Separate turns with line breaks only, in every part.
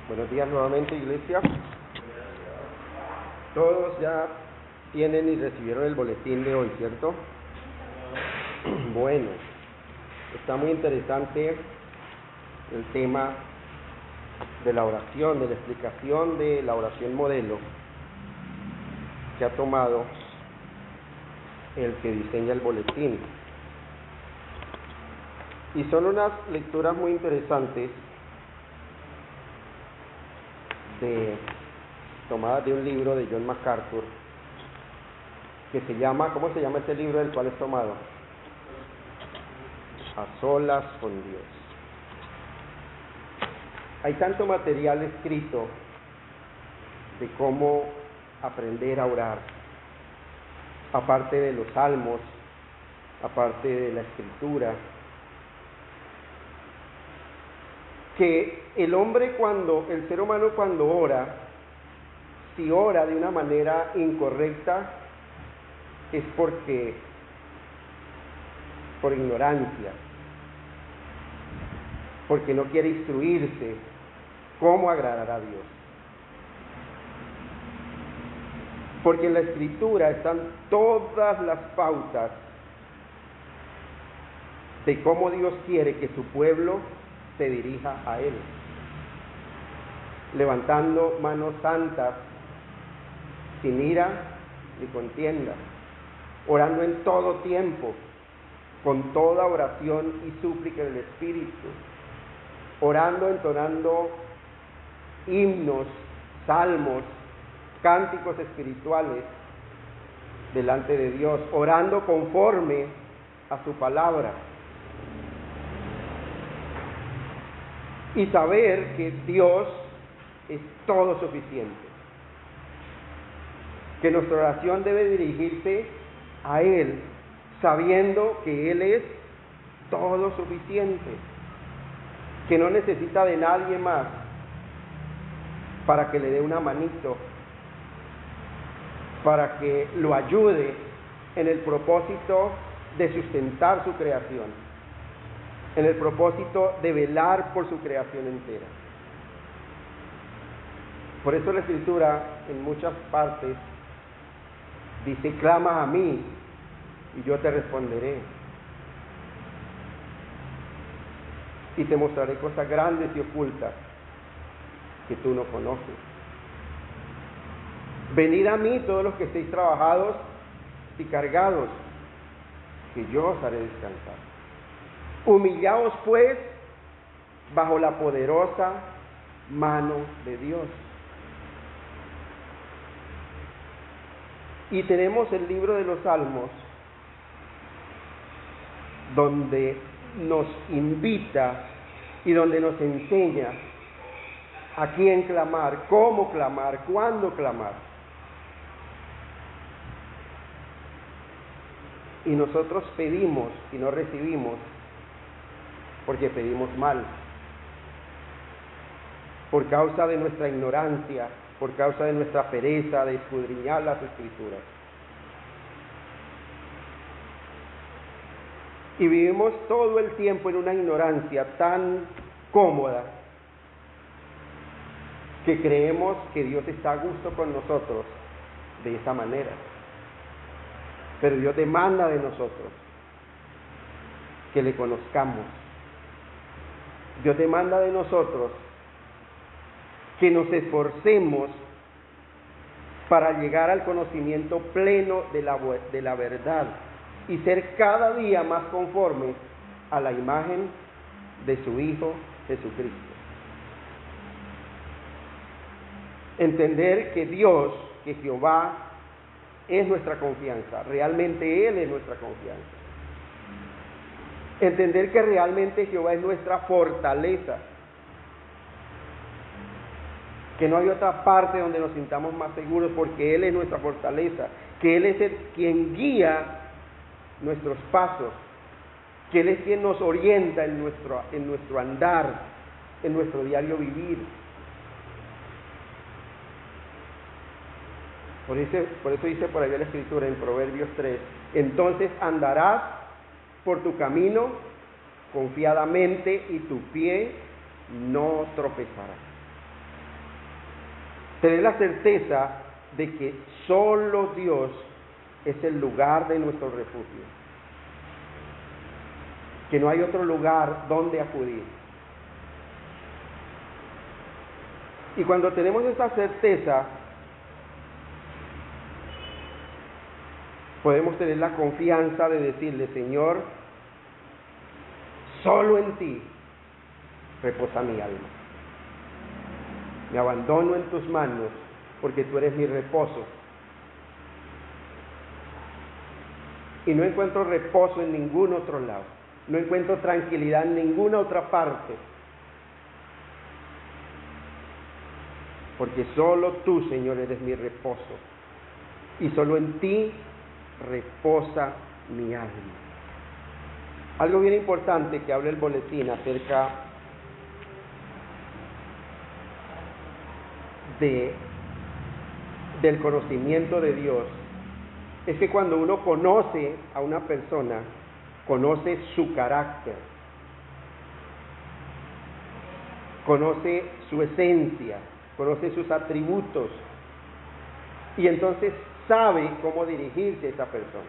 Buenos días nuevamente, iglesia. Todos ya tienen y recibieron el boletín de hoy, ¿cierto? Bueno, está muy interesante el tema de la oración, de la explicación de la oración modelo que ha tomado el que diseña el boletín. Y son unas lecturas muy interesantes tomadas de un libro de John MacArthur que se llama, ¿cómo se llama este libro del cual es tomado? A solas con Dios. Hay tanto material escrito de cómo aprender a orar, aparte de los salmos, aparte de la escritura, que el ser humano cuando ora, si ora de una manera incorrecta, es por ignorancia, porque no quiere instruirse cómo agradar a Dios. Porque en la Escritura están todas las pautas de cómo Dios quiere que su pueblo se dirija a Él, levantando manos santas, sin ira ni contienda, orando en todo tiempo, con toda oración y súplica del Espíritu, orando, entonando himnos, salmos, cánticos espirituales delante de Dios, orando conforme a su palabra. Y saber que Dios es todo suficiente, que nuestra oración debe dirigirse a Él, sabiendo que Él es todo suficiente, que no necesita de nadie más para que le dé una manito, para que lo ayude en el propósito de sustentar su creación, en el propósito de velar por su creación entera. Por eso la Escritura en muchas partes dice: clama a mí y yo te responderé y te mostraré cosas grandes y ocultas que tú no conoces. Venid a mí todos los que estéis trabajados y cargados, que yo os haré descansar. Humillaos pues bajo la poderosa mano de Dios. Y tenemos el libro de los Salmos, donde nos invita y donde nos enseña a quién clamar, cómo clamar, cuándo clamar. Y nosotros pedimos y no recibimos porque pedimos mal, por causa de nuestra ignorancia, por causa de nuestra pereza de escudriñar las Escrituras. Y vivimos todo el tiempo en una ignorancia tan cómoda que creemos que Dios está a gusto con nosotros de esa manera. Pero Dios demanda de nosotros que le conozcamos. Dios demanda de nosotros que nos esforcemos para llegar al conocimiento pleno de la verdad y ser cada día más conformes a la imagen de su Hijo Jesucristo. Entender que Dios, que Jehová, es nuestra confianza, realmente Él es nuestra confianza. Entender que realmente Jehová es nuestra fortaleza, que no hay otra parte donde nos sintamos más seguros, porque Él es nuestra fortaleza, que Él es quien guía nuestros pasos, que Él es quien nos orienta en nuestro andar, en nuestro diario vivir. Por eso dice por ahí la Escritura en Proverbios 3, entonces andarás por tu camino confiadamente y tu pie no tropezará. Tener la certeza de que solo Dios es el lugar de nuestro refugio, que no hay otro lugar donde acudir. Y cuando tenemos esa certeza, podemos tener la confianza de decirle: Señor, solo en ti reposa mi alma. Me abandono en tus manos porque tú eres mi reposo. Y no encuentro reposo en ningún otro lado. No encuentro tranquilidad en ninguna otra parte. Porque solo tú, Señor, eres mi reposo. Y solo en ti reposa mi alma. Algo bien importante que habla el boletín acerca del conocimiento de Dios es que cuando uno conoce a una persona, conoce su carácter, conoce su esencia, conoce sus atributos, y entonces sabe cómo dirigirse a esa persona.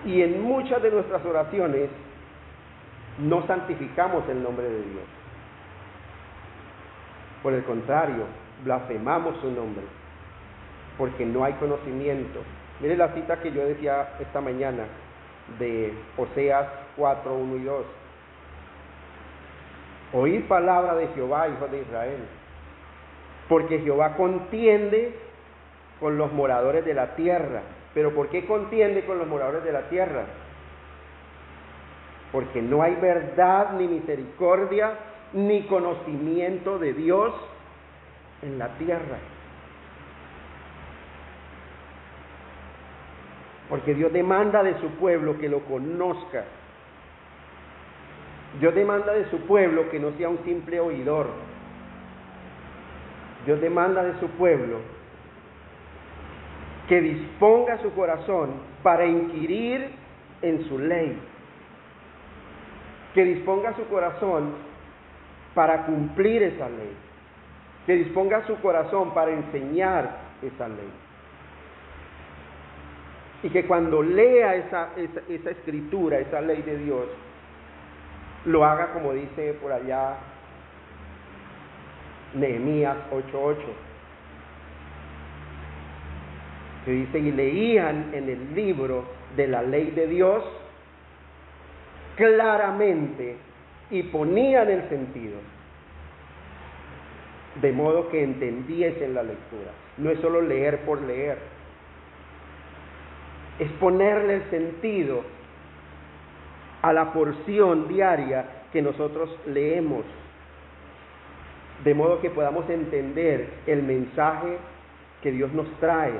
Y en muchas de nuestras oraciones no santificamos el nombre de Dios. Por el contrario, blasfemamos su nombre, porque no hay conocimiento. Mire la cita que yo decía esta mañana de Oseas 4, 1 y 2. Oíd palabra de Jehová, hijos de Israel, porque Jehová contiende con los moradores de la tierra. ¿Pero por qué contiende con los moradores de la tierra? Porque no hay verdad, ni misericordia, ni conocimiento de Dios en la tierra. Porque Dios demanda de su pueblo que lo conozca. Dios demanda de su pueblo que no sea un simple oidor. Dios demanda de su pueblo que disponga su corazón para inquirir en su ley, que disponga su corazón para cumplir esa ley, que disponga su corazón para enseñar esa ley, y que cuando lea esa escritura, esa ley de Dios, lo haga como dice por allá Nehemías 8:8, que dice: y leían en el libro de la ley de Dios claramente y ponían el sentido, de modo que entendiesen la lectura. No es solo leer por leer, es ponerle el sentido a la porción diaria que nosotros leemos, de modo que podamos entender el mensaje que Dios nos trae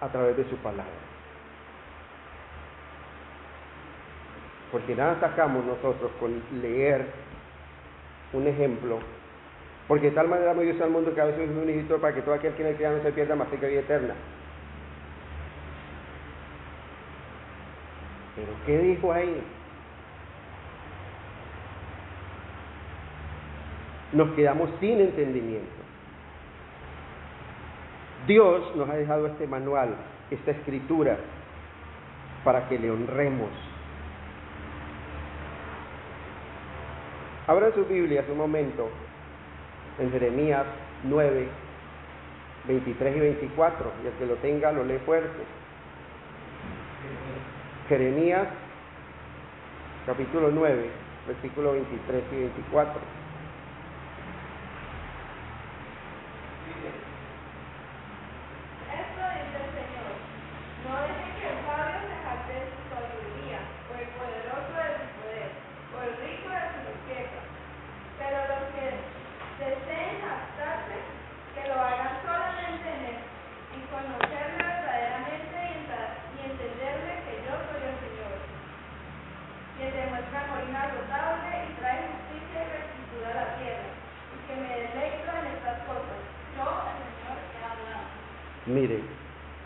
a través de su palabra. Porque nada sacamos nosotros con leer un ejemplo, porque de tal manera amó Dios al mundo que a veces es un hijito para que todo aquel que en él crea no se pierda, mas tenga vida eterna. ¿Pero qué dijo ahí? Nos quedamos sin entendimiento. Dios nos ha dejado este manual, esta escritura, para que le honremos. Abran sus Biblias un momento en Jeremías 9, 23 y 24, y el que lo tenga lo lee fuerte. Jeremías capítulo 9, versículos 23 y 24.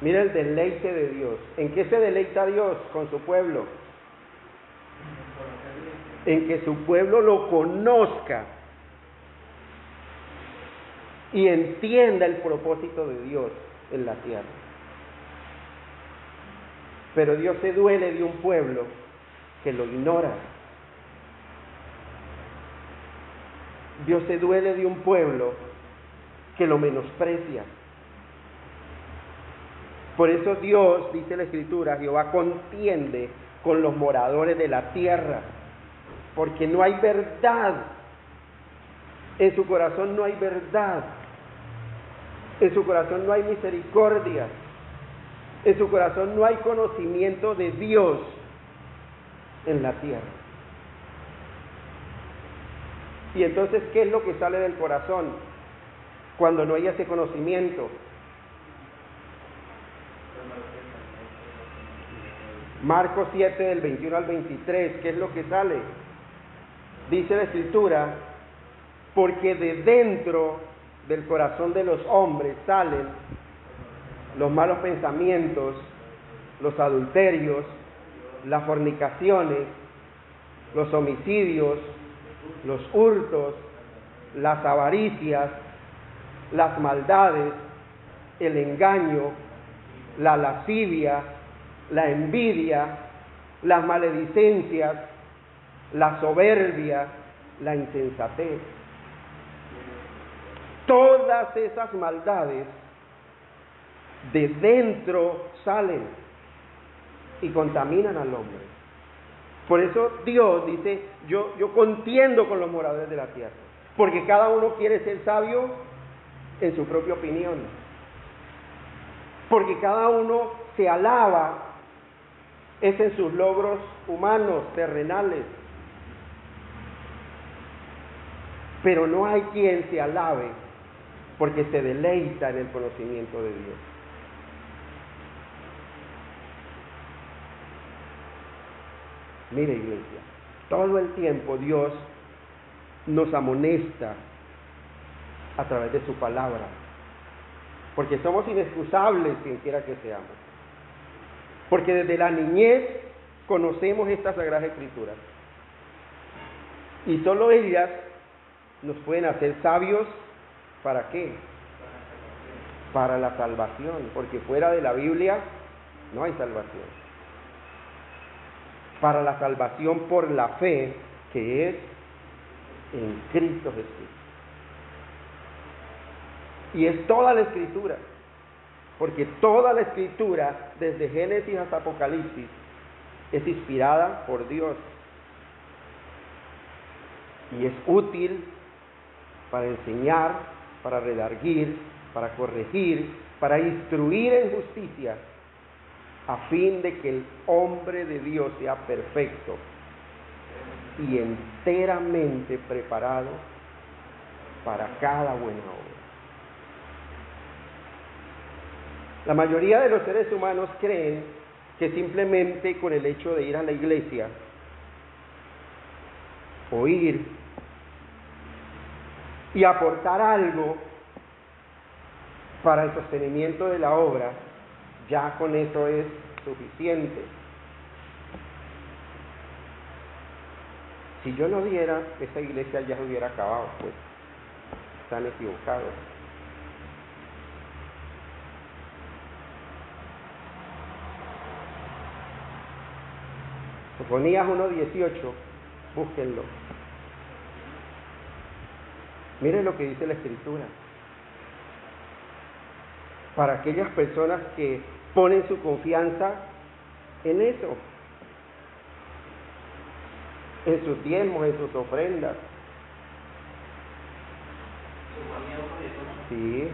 Mire el deleite de Dios. ¿En qué se deleita Dios con su pueblo? en que su pueblo lo conozca y entienda el propósito de Dios en la tierra. Pero Dios se duele de un pueblo que lo ignora. Dios se duele de un pueblo que lo menosprecia. Por eso Dios, dice la Escritura, Jehová contiende con los moradores de la tierra, porque no hay verdad. En su corazón no hay verdad. En su corazón no hay misericordia. En su corazón no hay conocimiento de Dios en la tierra. Y entonces, ¿qué es lo que sale del corazón cuando no hay ese conocimiento? Marcos 7, del 21 al 23, ¿qué es lo que sale? Dice la Escritura, porque de dentro del corazón de los hombres salen los malos pensamientos, los adulterios, las fornicaciones, los homicidios, los hurtos, las avaricias, las maldades, el engaño, la lascivia, la envidia, las maledicencias, la soberbia, la insensatez. Todas esas maldades de dentro salen y contaminan al hombre. Por eso Dios dice, yo contiendo con los moradores de la tierra, porque cada uno quiere ser sabio en su propia opinión, porque cada uno se alaba es en sus logros humanos, terrenales, pero no hay quien se alabe porque se deleita en el conocimiento de Dios. Mire, iglesia, todo el tiempo Dios nos amonesta a través de su palabra, porque somos inexcusables quien quiera que seamos, porque desde la niñez conocemos estas sagradas escrituras y solo ellas nos pueden hacer sabios. ¿Para qué? Para la salvación, porque fuera de la Biblia no hay salvación. Para la salvación por la fe que es en Cristo Jesús. Y es toda la Escritura, porque toda la Escritura, desde Génesis hasta Apocalipsis, es inspirada por Dios. Y es útil para enseñar, para redarguir, para corregir, para instruir en justicia, a fin de que el hombre de Dios sea perfecto y enteramente preparado para cada buena obra. La mayoría de los seres humanos creen que simplemente con el hecho de ir a la iglesia, oír y aportar algo para el sostenimiento de la obra, ya con eso es suficiente. Si yo no diera, esa iglesia ya se hubiera acabado, pues están equivocados. Sofonías 1:18, búsquenlo. Miren lo que dice la Escritura. Para aquellas personas que ponen su confianza en eso, en sus diezmos, en sus ofrendas. Sí.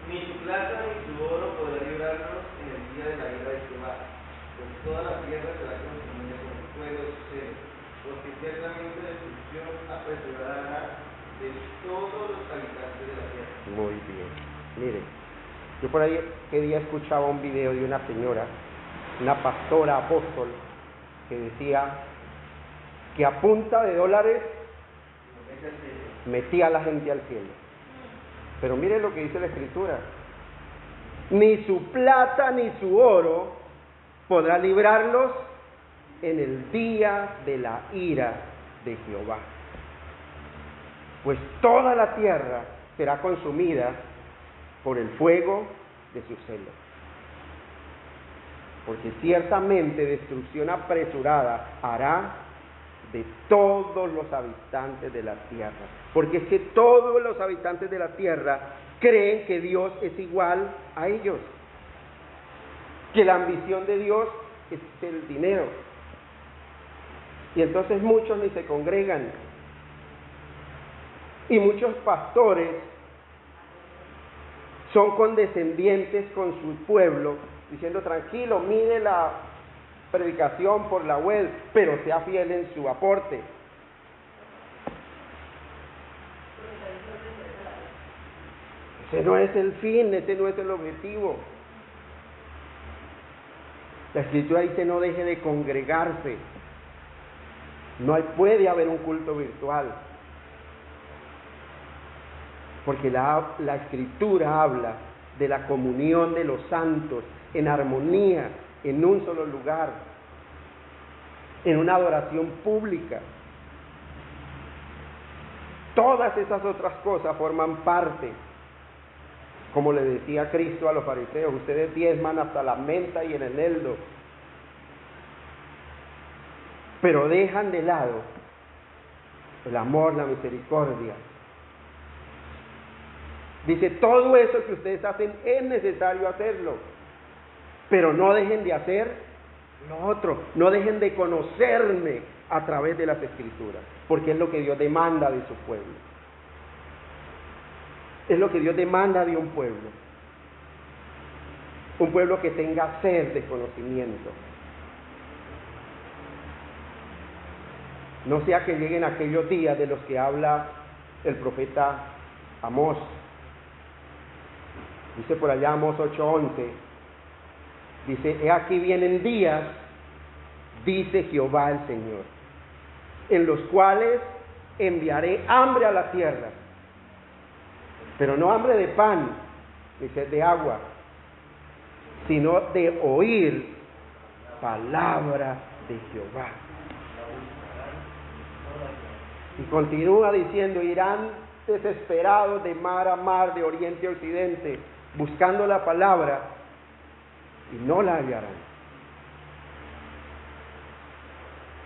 Ni su plata ni su oro podrá librarlos en el día de la ira de Jehová, pues toda la tierra será consumida con el fuego de su celo, porque ciertamente la destrucción apresurará de todos los habitantes de la tierra.
Muy bien. Mire, yo por ahí que día escuchaba un video de una señora, una pastora apóstol, que decía que a punta de dólares metía a la gente al cielo. Pero mire lo que dice la Escritura: ni su plata ni su oro podrá librarlos en el día de la ira de Jehová. Pues toda la tierra será consumida por el fuego de su celo. Porque ciertamente destrucción apresurada hará de todos los habitantes de la tierra. Porque es que todos los habitantes de la tierra creen que Dios es igual a ellos. Que la ambición de Dios es el dinero. Y entonces muchos ni se congregan. Y muchos pastores son condescendientes con su pueblo, diciendo tranquilo, mire la predicación por la web, pero sea fiel en su aporte. Ese no es el fin, ese no es el objetivo. La Escritura dice no deje de congregarse. No puede haber un culto virtual. Porque la Escritura habla de la comunión de los santos en armonía, en un solo lugar, en una adoración pública. Todas esas otras cosas forman parte, como le decía Cristo a los fariseos, ustedes diezman hasta la menta y el eneldo, pero dejan de lado el amor, la misericordia. Dice, todo eso que ustedes hacen es necesario hacerlo, pero no dejen de hacer lo otro, no dejen de conocerme a través de las Escrituras, porque es lo que Dios demanda de su pueblo. Es lo que Dios demanda de un pueblo que tenga sed de conocimiento. No sea que lleguen aquellos días de los que habla el profeta Amós. Dice por allá Amós 8:11, dice, he aquí vienen días, dice Jehová el Señor, en los cuales enviaré hambre a la tierra, pero no hambre de pan, ni sed de agua, sino de oír palabra de Jehová. Y continúa diciendo, irán desesperados de mar a mar, de oriente a occidente, buscando la palabra, y no la hallarán.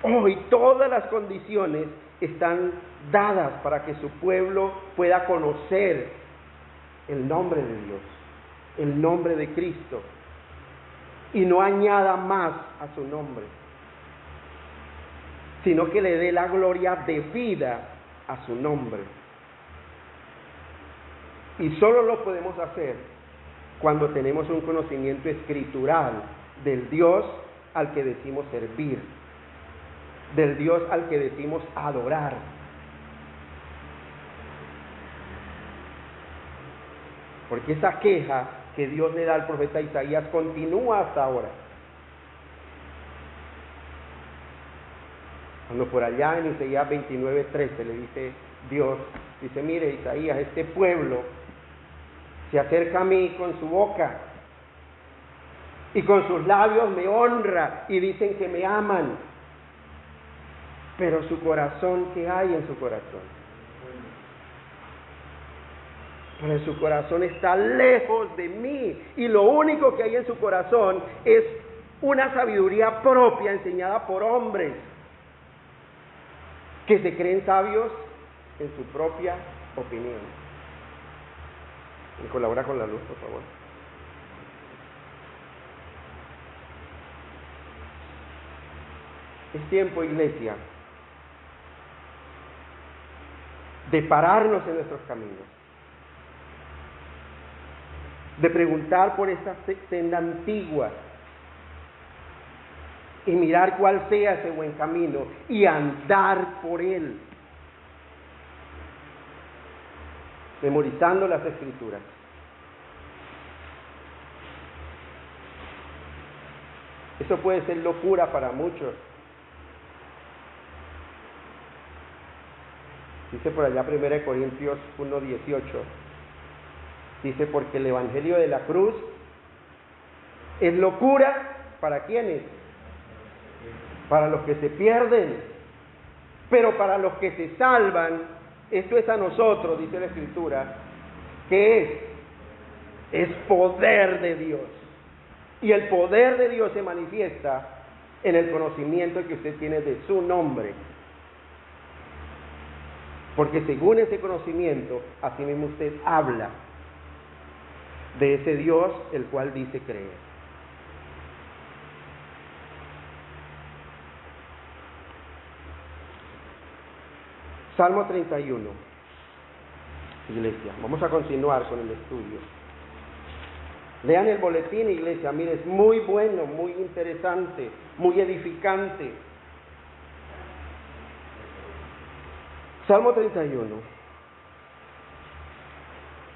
Hoy todas las condiciones están dadas para que su pueblo pueda conocer el nombre de Dios, el nombre de Cristo, y no añada más a su nombre, sino que le dé la gloria debida a su nombre. Y solo lo podemos hacer cuando tenemos un conocimiento escritural del Dios al que decimos servir, del Dios al que decimos adorar. Porque esa queja que Dios le da al profeta Isaías continúa hasta ahora. Cuando por allá en Isaías 29:13 le dice Dios, dice, mire Isaías, este pueblo se acerca a mí con su boca y con sus labios me honra y dicen que me aman, pero su corazón, ¿qué hay en su corazón? Pero su corazón está lejos de mí y lo único que hay en su corazón es una sabiduría propia enseñada por hombres que se creen sabios en su propia opinión. ¿Me colabora con la luz, por favor? Es tiempo, iglesia, de pararnos en nuestros caminos, de preguntar por esa senda antigua y mirar cuál sea ese buen camino y andar por él, memorizando las Escrituras. Eso puede ser locura para muchos. Dice por allá 1 Corintios 1:18, dice, porque el evangelio de la cruz es locura, ¿para quiénes? para los que se pierden, pero para los que se salvan, esto es a nosotros, dice la Escritura, ¿qué es poder de Dios. Y el poder de Dios se manifiesta en el conocimiento que usted tiene de su nombre. Porque según ese conocimiento, así mismo usted habla de ese Dios el cual dice creer. Salmo 31. Iglesia, vamos a continuar con el estudio. Lean el boletín, iglesia, mire, es muy bueno, muy interesante, muy edificante. Salmo 31.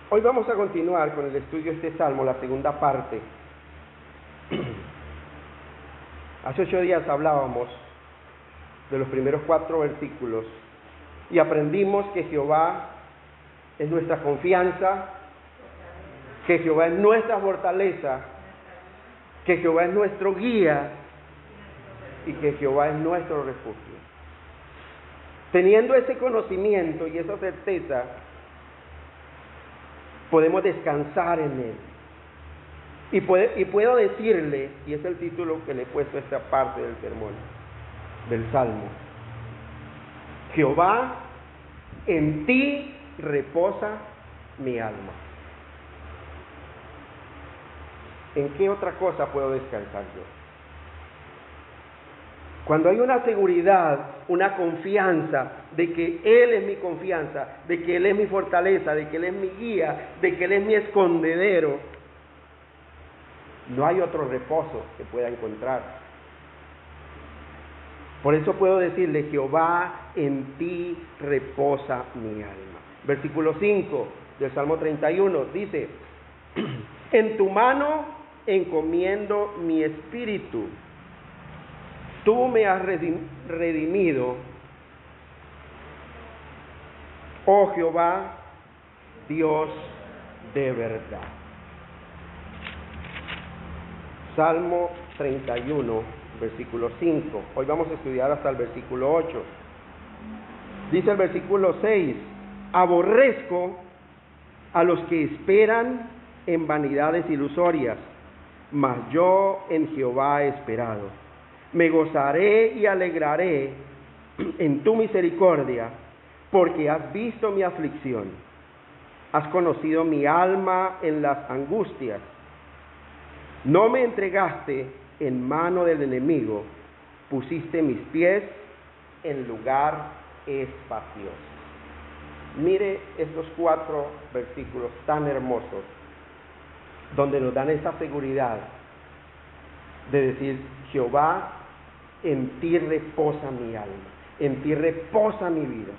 Hoy vamos a continuar con el estudio de este salmo, la segunda parte. Hace 8 días hablábamos de los primeros 4 versículos y aprendimos que Jehová es nuestra confianza, que Jehová es nuestra fortaleza, que Jehová es nuestro guía y que Jehová es nuestro refugio. Teniendo ese conocimiento y esa certeza, podemos descansar en Él. Y puedo decirle, y es el título que le he puesto a esta parte del sermón, del Salmo: Jehová, en ti reposa mi alma. ¿En qué otra cosa puedo descansar yo? Cuando hay una seguridad, una confianza de que Él es mi confianza, de que Él es mi fortaleza, de que Él es mi guía, de que Él es mi escondedero, no hay otro reposo que pueda encontrar. Por eso puedo decirle: Jehová, en ti reposa mi alma. Versículo 5 del Salmo 31 dice: en tu mano encomiendo mi espíritu. Tú me has redimido, oh Jehová, Dios de verdad. Salmo 31, versículo 5. Hoy vamos a estudiar hasta el versículo 8. Dice el versículo 6: aborrezco a los que esperan en vanidades ilusorias, mas yo en Jehová he esperado. Me gozaré y alegraré en tu misericordia, porque has visto mi aflicción. Has conocido mi alma en las angustias. No me entregaste en mano del enemigo, pusiste mis pies en lugar espacioso. Mire estos 4 versículos tan hermosos, donde nos dan esa seguridad de decir: Jehová, en ti reposa mi alma, en ti reposa mi vida.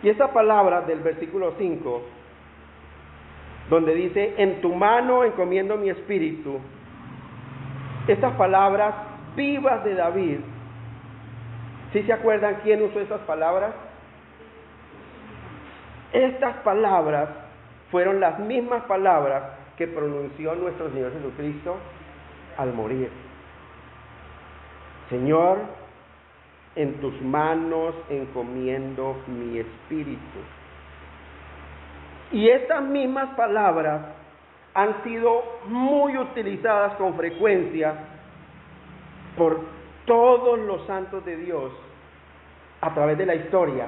Y esa palabra del versículo 5, donde dice: en tu mano encomiendo mi espíritu, estas palabras vivas de David, ¿sí se acuerdan quién usó esas palabras? Estas palabras fueron las mismas palabras que pronunció nuestro Señor Jesucristo al morir. Señor, en tus manos encomiendo mi espíritu. Y estas mismas palabras han sido muy utilizadas con frecuencia por todos los santos de Dios a través de la historia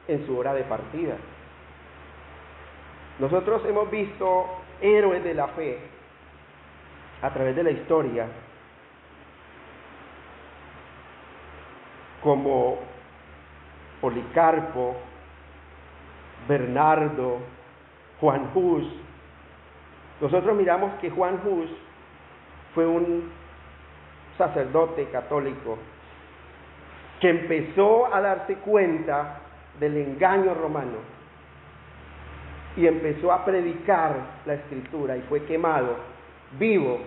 en su hora de partida. Nosotros hemos visto héroes de la fe a través de la historia, como Policarpo, Bernardo, Juan Hus. Nosotros miramos que Juan Hus fue un sacerdote católico que empezó a darse cuenta del engaño romano y empezó a predicar la Escritura y fue quemado vivo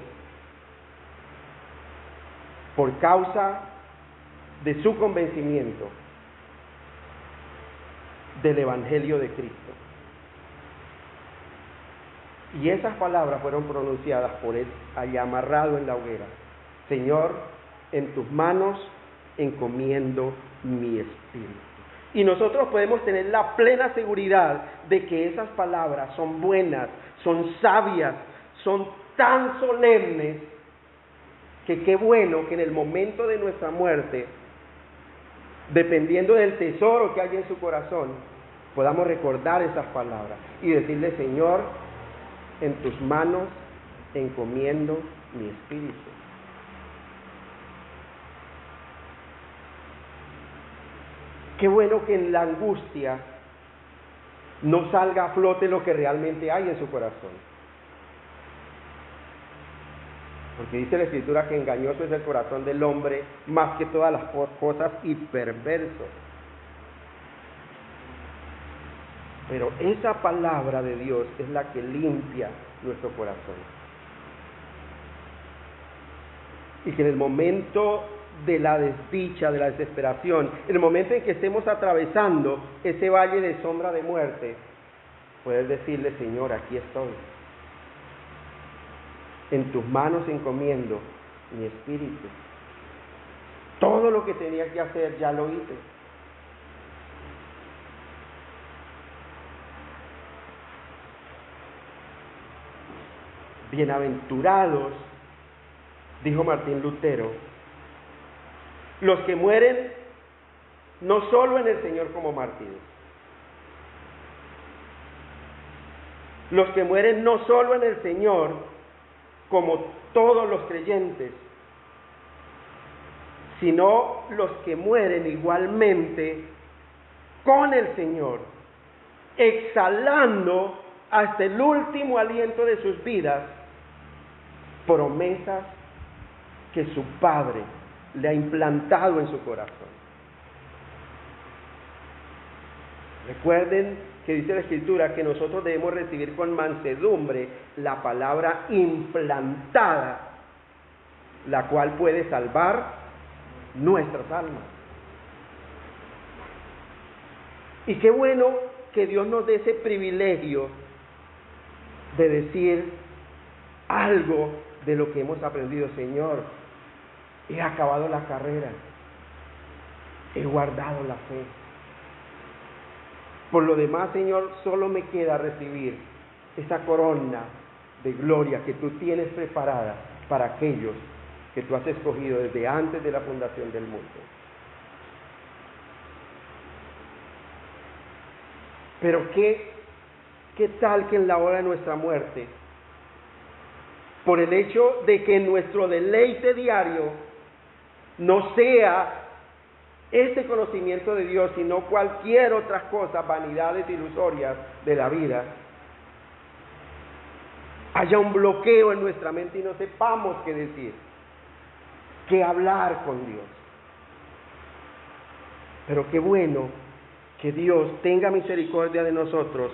por causa de su convencimiento del Evangelio de Cristo. Y esas palabras fueron pronunciadas por él allá amarrado en la hoguera: Señor, en tus manos encomiendo mi espíritu. Y nosotros podemos tener la plena seguridad de que esas palabras son buenas, son sabias, son tan solemnes, que qué bueno que en el momento de nuestra muerte, dependiendo del tesoro que hay en su corazón, podamos recordar esas palabras y decirle: Señor, en tus manos encomiendo mi espíritu. Qué bueno que en la angustia no salga a flote lo que realmente hay en su corazón. Porque dice la Escritura que engañoso es el corazón del hombre más que todas las cosas, y perverso. Pero esa palabra de Dios es la que limpia nuestro corazón. Y que en el momento de la desdicha, de la desesperación, en el momento en que estemos atravesando ese valle de sombra de muerte, poder decirle: Señor, aquí estoy. En tus manos encomiendo mi espíritu. Todo lo que tenía que hacer ya lo hice. Bienaventurados, dijo Martín Lutero, los que mueren no solo en el Señor como mártires, los que mueren no solo en el Señor como todos los creyentes, sino los que mueren igualmente con el Señor, exhalando hasta el último aliento de sus vidas promesas que su Padre le ha implantado en su corazón. Recuerden que dice la Escritura que nosotros debemos recibir con mansedumbre la palabra implantada, la cual puede salvar nuestras almas. Y qué bueno que Dios nos dé ese privilegio de decir algo de lo que hemos aprendido. Señor, he acabado la carrera, he guardado la fe. Por lo demás, Señor, solo me queda recibir esa corona de gloria que tú tienes preparada para aquellos que tú has escogido desde antes de la fundación del mundo. Pero ¿qué tal que en la hora de nuestra muerte, por el hecho de que nuestro deleite diario no sea este conocimiento de Dios, sino cualquier otra cosa, vanidades ilusorias de la vida, haya un bloqueo en nuestra mente y no sepamos qué decir, qué hablar con Dios? Pero qué bueno que Dios tenga misericordia de nosotros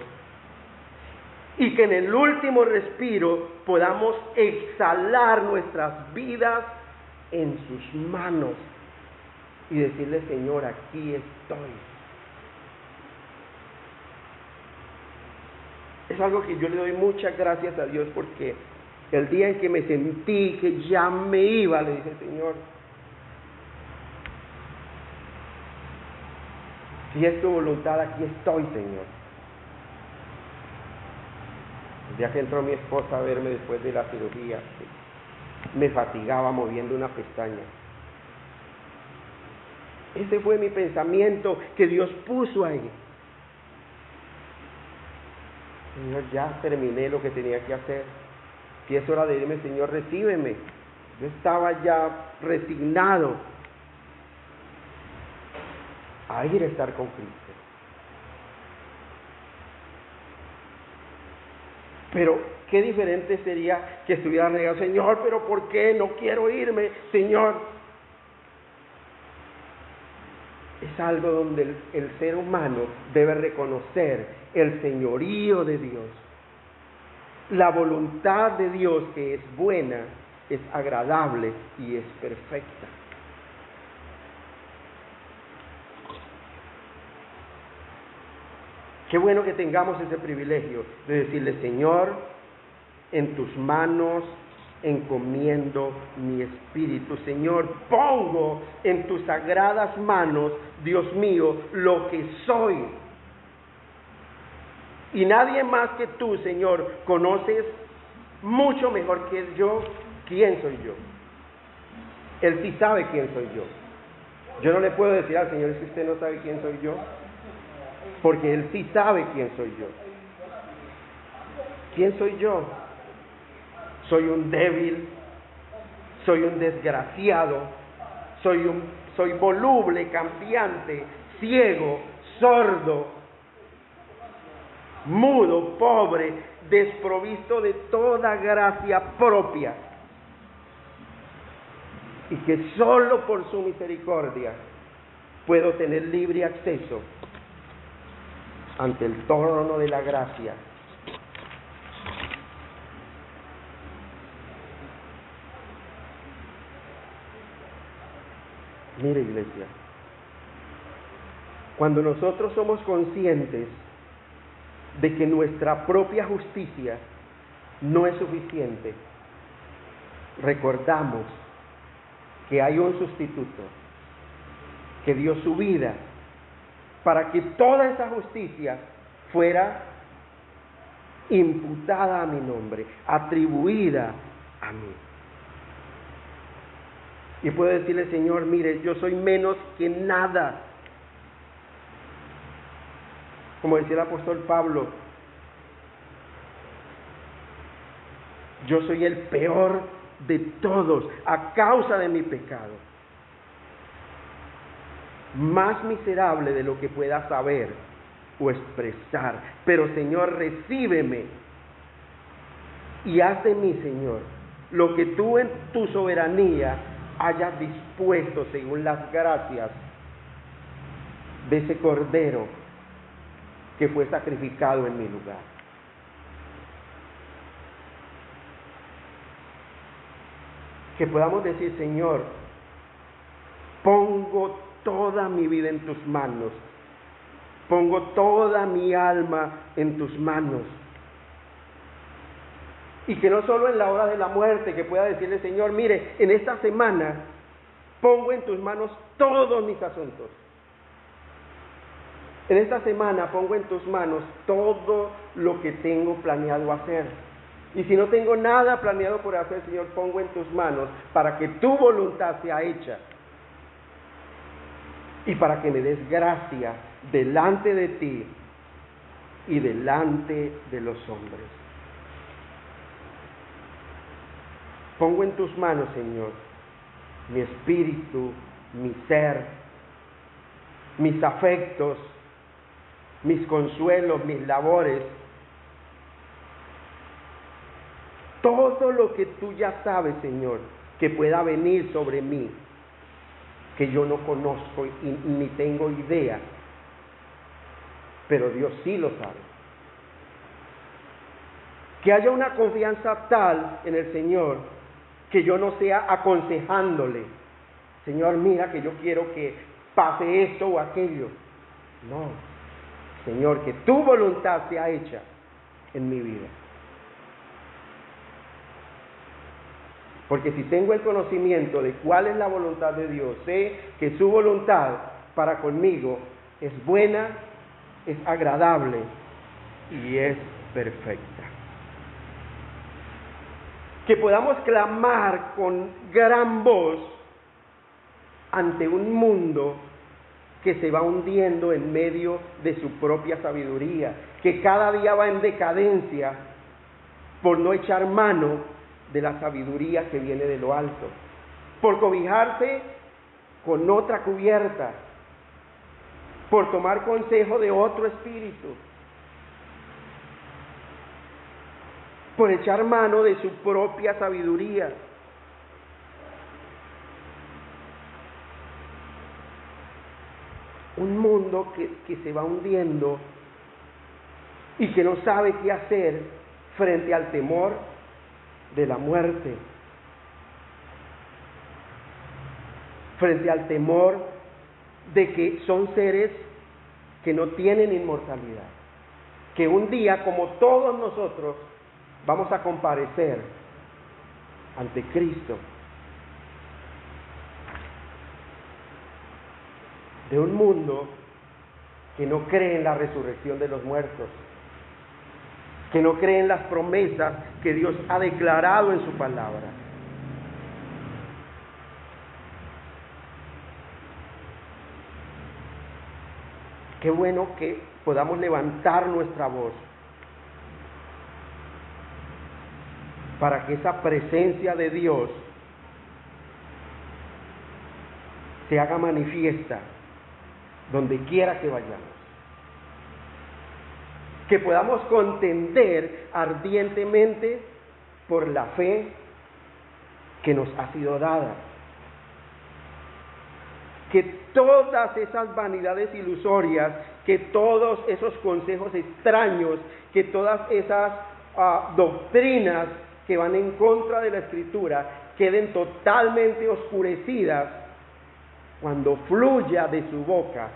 y que en el último respiro podamos exhalar nuestras vidas en sus manos y decirle: Señor, aquí estoy. Es algo que yo le doy muchas gracias a Dios, porque el día en que me sentí que ya me iba, le dije: Señor, si es tu voluntad, aquí estoy, Señor. El día que entró mi esposa a verme después de la cirugía, me fatigaba moviendo una pestaña. Ese fue mi pensamiento que Dios puso ahí. Señor, ya terminé lo que tenía que hacer. Si es hora de irme, Señor, recíbeme. Yo estaba ya resignado a ir a estar con Cristo. Pero qué diferente sería que estuviera negado: Señor, pero ¿por qué? No quiero irme, Señor. Es algo donde el ser humano debe reconocer el señorío de Dios, la voluntad de Dios, que es buena, es agradable y es perfecta. Qué bueno que tengamos ese privilegio de decirle: Señor, en tus manos encomiendo mi espíritu. Señor, pongo en tus sagradas manos, Dios mío, lo que soy. Y nadie más que tú, Señor, conoces mucho mejor que yo quién soy yo. Él sí sabe quién soy yo. Yo no le puedo decir al Señor, si usted no sabe quién soy yo, porque Él sí sabe quién soy yo. ¿Quién soy yo? Soy un débil, soy un desgraciado, soy voluble, cambiante, ciego, sordo, mudo, pobre, desprovisto de toda gracia propia, y que solo por su misericordia puedo tener libre acceso ante el trono de la gracia. Mire, iglesia, cuando nosotros somos conscientes de que nuestra propia justicia no es suficiente, recordamos que hay un sustituto que dio su vida para que toda esa justicia fuera imputada a mi nombre, atribuida a mí. Y puedo decirle, Señor, mire, yo soy menos que nada. Como decía el apóstol Pablo, yo soy el peor de todos a causa de mi pecado. Más miserable de lo que pueda saber o expresar. Pero, Señor, recíbeme y haz de mí, Señor, lo que tú en tu soberanía hayas dispuesto según las gracias de ese Cordero que fue sacrificado en mi lugar. Que podamos decir, Señor, pongo toda mi vida en tus manos, pongo toda mi alma en tus manos. Y que no solo en la hora de la muerte, que pueda decirle, Señor, mire, en esta semana pongo en tus manos todos mis asuntos. En esta semana pongo en tus manos todo lo que tengo planeado hacer. Y si no tengo nada planeado por hacer, Señor, pongo en tus manos para que tu voluntad sea hecha. Y para que me des gracia delante de ti y delante de los hombres. Pongo en tus manos, Señor, mi espíritu, mi ser, mis afectos, mis consuelos, mis labores, todo lo que tú ya sabes, Señor, que pueda venir sobre mí, que yo no conozco y ni tengo idea, pero Dios sí lo sabe. Que haya una confianza tal en el Señor, que yo no sea aconsejándole, Señor, mira que yo quiero que pase esto o aquello. No, Señor, que tu voluntad sea hecha en mi vida. Porque si tengo el conocimiento de cuál es la voluntad de Dios, sé que su voluntad para conmigo es buena, es agradable y es perfecta. Que podamos clamar con gran voz ante un mundo que se va hundiendo en medio de su propia sabiduría, que cada día va en decadencia por no echar mano de la sabiduría que viene de lo alto, por cobijarse con otra cubierta, por tomar consejo de otro espíritu, por echar mano de su propia sabiduría. Un mundo que se va hundiendo y que no sabe qué hacer frente al temor de la muerte, frente al temor de que son seres que no tienen inmortalidad, que un día, como todos nosotros, vamos a comparecer ante Cristo, de un mundo que no cree en la resurrección de los muertos, que no cree en las promesas que Dios ha declarado en su palabra. Qué bueno que podamos levantar nuestra voz para que esa presencia de Dios se haga manifiesta donde quiera que vayamos. Que podamos contender ardientemente por la fe que nos ha sido dada. Que todas esas vanidades ilusorias, que todos esos consejos extraños, que todas esas doctrinas que van en contra de la Escritura queden totalmente oscurecidas cuando fluya de su boca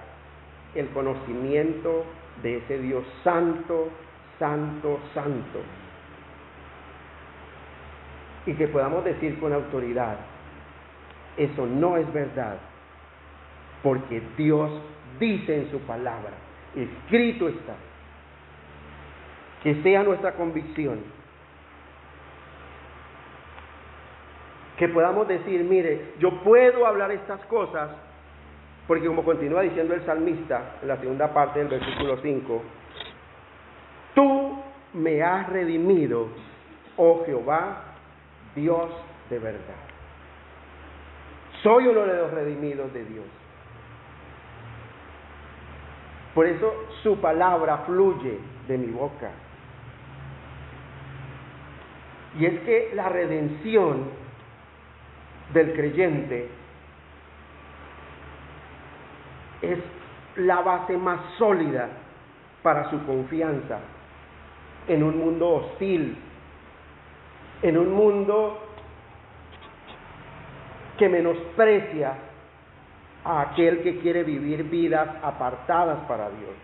el conocimiento de ese Dios santo, santo, santo. Y que podamos decir con autoridad, eso no es verdad, porque Dios dice en su palabra, escrito está. Que sea nuestra convicción. Que podamos decir, mire, yo puedo hablar estas cosas, porque como continúa diciendo el salmista en la segunda parte del versículo 5, tú me has redimido, oh Jehová, Dios de verdad. Soy uno de los redimidos de Dios. Por eso su palabra fluye de mi boca. Y es que la redención del creyente es la base más sólida para su confianza en un mundo hostil, en un mundo que menosprecia a aquel que quiere vivir vidas apartadas para Dios.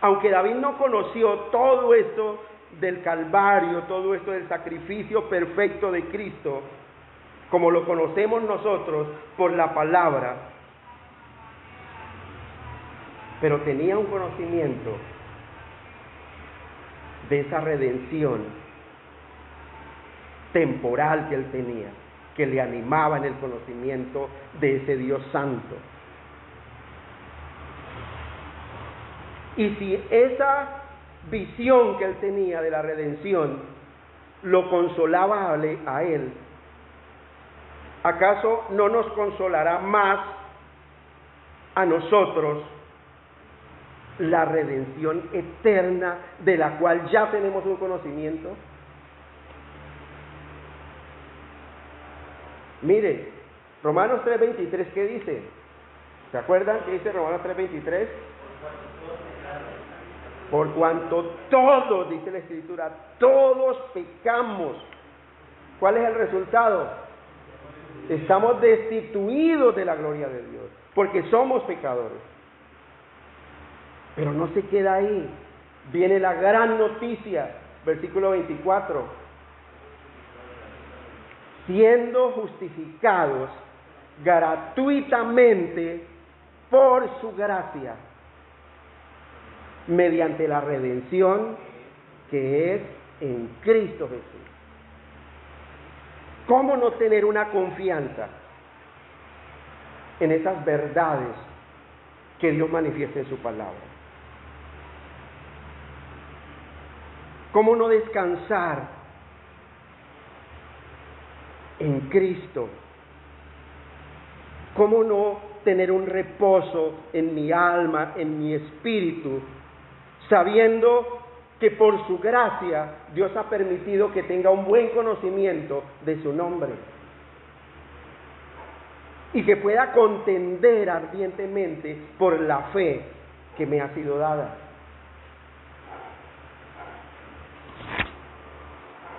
Aunque David no conoció todo esto del Calvario, todo esto del sacrificio perfecto de Cristo, como lo conocemos nosotros por la palabra, pero tenía un conocimiento de esa redención temporal que él tenía, que le animaba en el conocimiento de ese Dios santo. Y si esa visión que él tenía de la redención lo consolaba a él, ¿acaso no nos consolará más a nosotros la redención eterna de la cual ya tenemos un conocimiento? Mire, Romanos 3:23, ¿qué dice? ¿Se acuerdan qué dice Romanos 3:23? Por cuanto todos, dice la Escritura, todos pecamos. ¿Cuál es el resultado? Estamos destituidos de la gloria de Dios, porque somos pecadores. Pero no se queda ahí. Viene la gran noticia, versículo 24. Siendo justificados gratuitamente por su gracia, mediante la redención que es en Cristo Jesús. ¿Cómo no tener una confianza en esas verdades que Dios manifiesta en su palabra? ¿Cómo no descansar en Cristo? ¿Cómo no tener un reposo en mi alma, en mi espíritu, sabiendo que por su gracia Dios ha permitido que tenga un buen conocimiento de su nombre y que pueda contender ardientemente por la fe que me ha sido dada?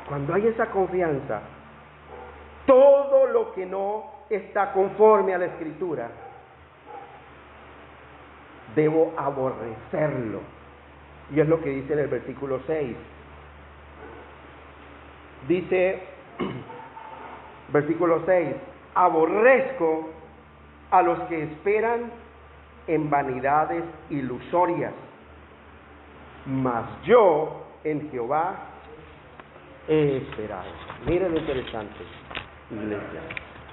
Cuando hay esa confianza, todo lo que no está conforme a la Escritura, debo aborrecerlo. Y es lo que dice en el versículo 6. Dice, versículo 6, aborrezco a los que esperan en vanidades ilusorias, mas yo en Jehová he esperado. Miren lo interesante, iglesia.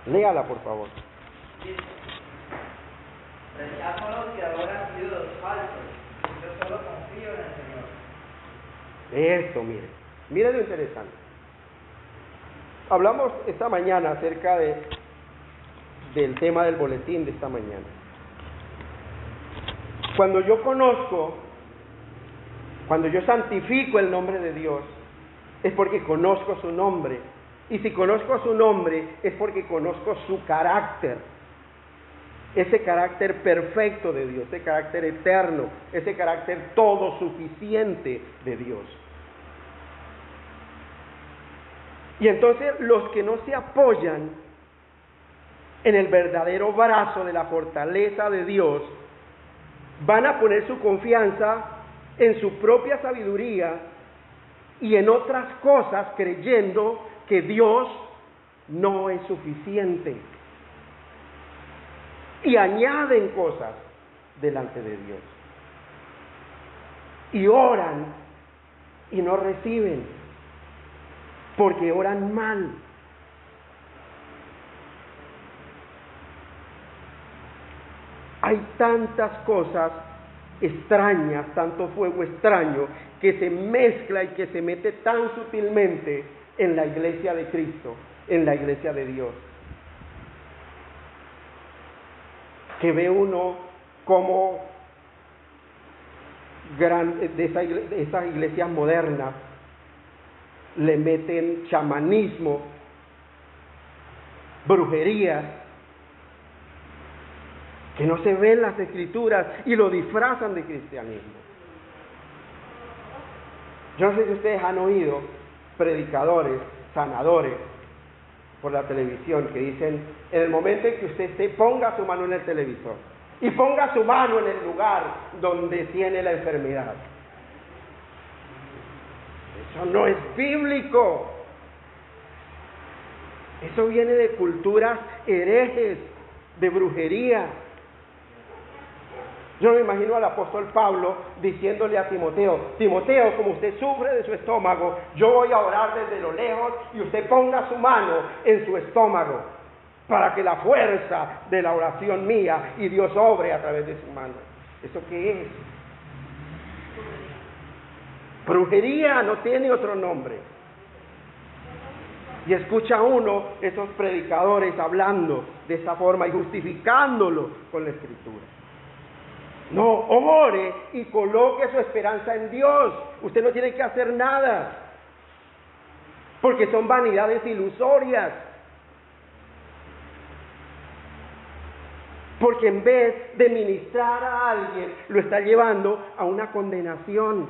Léala, por favor.
Rechazo a los que adoran ídolos falsos. Yo solo confío en el Señor.
Esto, miren lo interesante. Hablamos esta mañana acerca del tema del boletín de esta mañana. Cuando yo santifico el nombre de Dios, es porque conozco su nombre. Y si conozco su nombre, es porque conozco su carácter. Ese carácter perfecto de Dios, ese carácter eterno, ese carácter todo suficiente de Dios. Y entonces los que no se apoyan en el verdadero brazo de la fortaleza de Dios, van a poner su confianza en su propia sabiduría y en otras cosas, creyendo que Dios no es suficiente. Y añaden cosas delante de Dios. Y oran y no reciben, porque oran mal. Hay tantas cosas extrañas, tanto fuego extraño, que se mezcla y que se mete tan sutilmente en la iglesia de Cristo, en la iglesia de Dios, que ve uno como de esas iglesias modernas le meten chamanismo, brujería, que no se ven las escrituras y lo disfrazan de cristianismo. Yo no sé si ustedes han oído predicadores, sanadores por la televisión que dicen, en el momento en que usted ponga su mano en el televisor y ponga su mano en el lugar donde tiene la enfermedad. Eso no es bíblico. Eso viene de culturas herejes, de brujería. Yo me imagino al apóstol Pablo diciéndole a Timoteo, Timoteo, como usted sufre de su estómago, yo voy a orar desde lo lejos y usted ponga su mano en su estómago para que la fuerza de la oración mía y Dios obre a través de su mano. ¿Eso qué es? Brujería, no tiene otro nombre. Y escucha uno esos predicadores hablando de esa forma y justificándolo con la escritura. No, ore y coloque su esperanza en Dios. Usted no tiene que hacer nada, porque son vanidades ilusorias. Porque en vez de ministrar a alguien, lo está llevando a una condenación.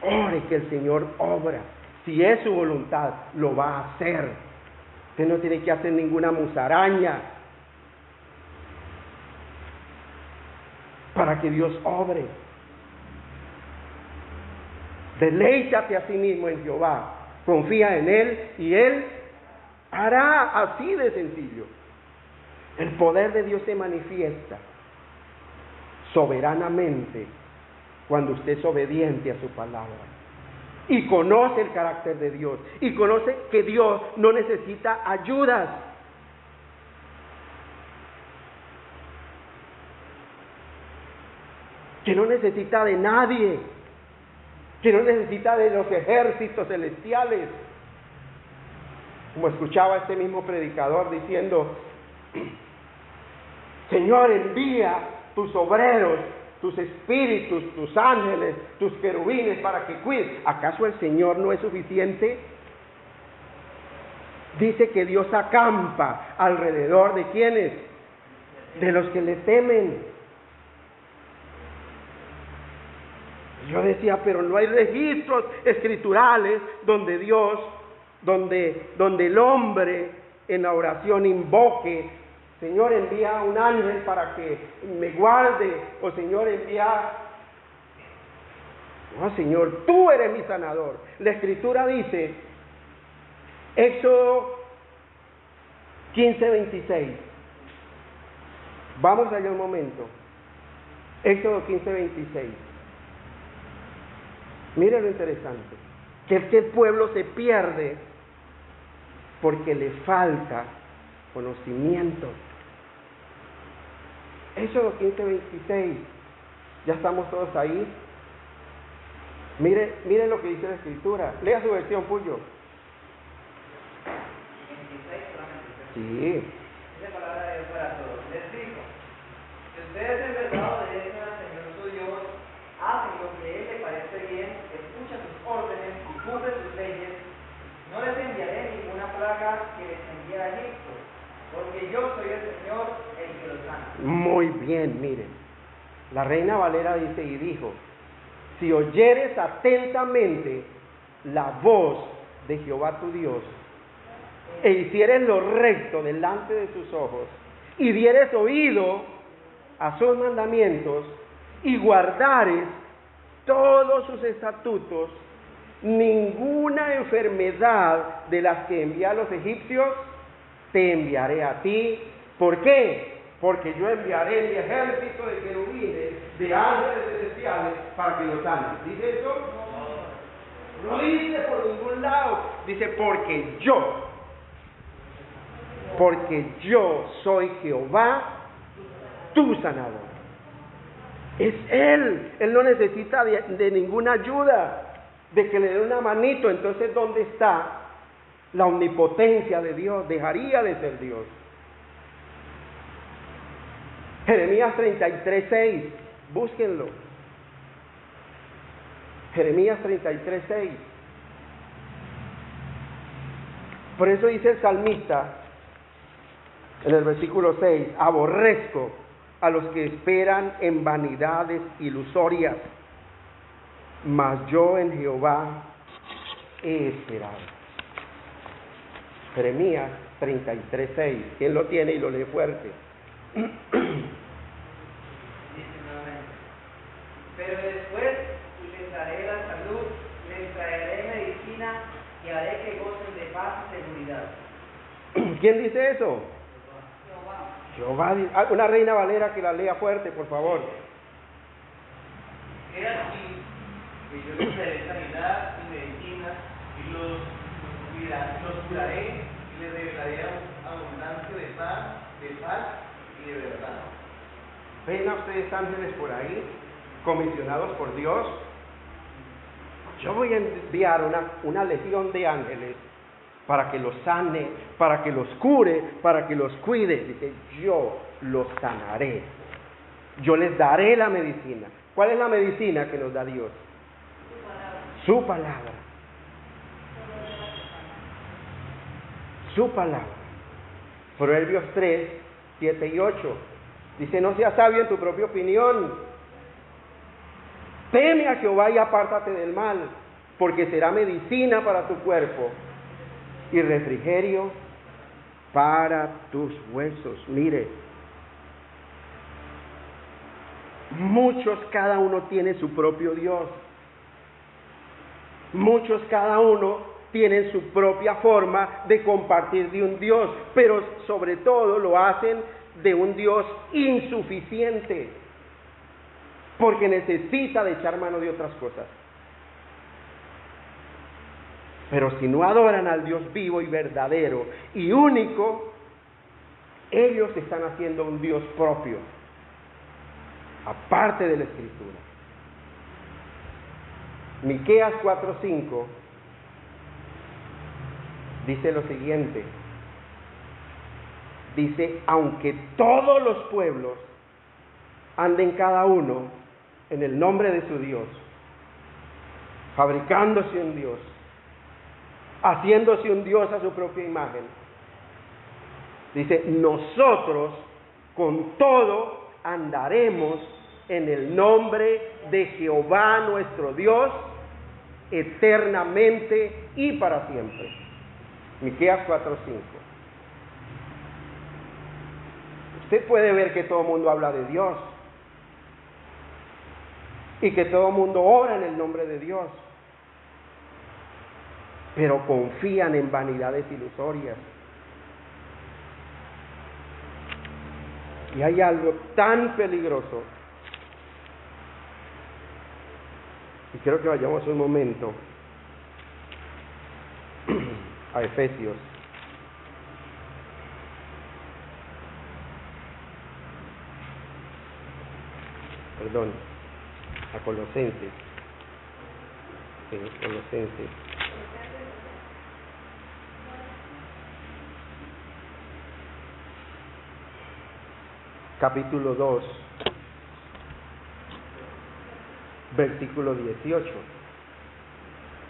Ore que el Señor obra. Si es su voluntad, lo va a hacer. Usted no tiene que hacer ninguna musaraña para que Dios obre. Deleítate a sí mismo en Jehová. Confía en Él y Él hará, así de sencillo. El poder de Dios se manifiesta soberanamente cuando usted es obediente a su palabra y conoce el carácter de Dios y conoce que Dios no necesita ayudas. Que no necesita de nadie, que no necesita de los ejércitos celestiales. Como escuchaba este mismo predicador diciendo, Señor, envía tus obreros, tus espíritus, tus ángeles, tus querubines para que cuiden. ¿Acaso el Señor no es suficiente? Dice que Dios acampa alrededor de ¿quiénes? De los que le temen. Yo decía, pero no hay registros escriturales donde Dios, donde el hombre en la oración invoque, Señor, envía un ángel para que me guarde, o Señor, envía No, Señor, tú eres mi sanador. La Escritura dice, Éxodo 15:26. Vamos allá un momento. Éxodo 15:26. Mire lo interesante, que es que el pueblo se pierde porque le falta conocimiento. Éxodo 15:26. Ya estamos todos ahí. Mire lo que dice la Escritura. Lea su versión, Puyo.
26 solamente.
Sí.
Dice palabra de Dios para todos. Les digo, si ustedes en verdad obedecen al Señor su Dios, hacen lo que Él le parece bien, escuchan sus órdenes y cumplen sus leyes, no les enviaré ninguna plaga que les envíe a Egipto, porque yo soy el Señor el que los sana.
Muy bien, miren. La Reina Valera dice y dijo, si oyeres atentamente la voz de Jehová tu Dios, e hicieres lo recto delante de sus ojos, y dieres oído a sus mandamientos, y guardares todos sus estatutos, ninguna enfermedad de las que envié a los egipcios te enviaré a ti. ¿Por qué? Porque yo enviaré mi ejército de querubines, de ángeles celestiales, para que los sanen. ¿Dice eso? No dice por ningún lado. Dice porque yo soy Jehová, tu sanador. Es Él no necesita de ninguna ayuda, de que le dé una manito. Entonces, ¿dónde está la omnipotencia de Dios? Dejaría de ser Dios. Jeremías 33:6, búsquenlo. Jeremías 33:6. Por eso dice el salmista en el versículo 6, aborrezco a los que esperan en vanidades ilusorias, mas yo en Jehová he esperado. Jeremías 33:6. ¿Quién lo tiene y lo lee fuerte?
Dice nuevamente, pero después les daré la salud, les traeré medicina y haré que gocen de paz y seguridad.
¿Quién dice eso? Jehová. Una Reina Valera que la lea fuerte, por favor.
He aquí que yo les daré sanidad y medicina y los curaré y les regalaré abundancia de paz y de verdad.
¿Ven a ustedes ángeles por ahí, comisionados por Dios? Yo voy a enviar una legión de ángeles para que los sane, para que los cure, para que los cuide. Dice, yo los sanaré. Yo les daré la medicina. ¿Cuál es la medicina que nos da Dios? Su palabra. Su palabra. Proverbios 3, 7 y 8. Dice, no seas sabio en tu propia opinión. Teme a Jehová y apártate del mal, porque será medicina para tu cuerpo y refrigerio para tus huesos. Mire, muchos cada uno tiene su propio Dios. Muchos cada uno tienen su propia forma de compartir de un Dios, pero sobre todo lo hacen de un Dios insuficiente, porque necesita de echar mano de otras cosas. Pero si no adoran al Dios vivo y verdadero y único, ellos están haciendo un Dios propio, aparte de la Escritura. Miqueas 4:5 dice lo siguiente. Dice, aunque todos los pueblos anden cada uno en el nombre de su Dios, fabricándose un Dios, haciéndose un Dios a su propia imagen, dice, nosotros con todo andaremos en el nombre de Jehová nuestro Dios, eternamente y para siempre. Miqueas 4:5. Usted puede ver que todo el mundo habla de Dios, y que todo el mundo ora en el nombre de Dios, pero confían en vanidades ilusorias. Y hay algo tan peligroso, y quiero que vayamos un momento a Efesios. Perdón, a Colosenses. Sí, Colosenses. Capítulo 2, versículo 18.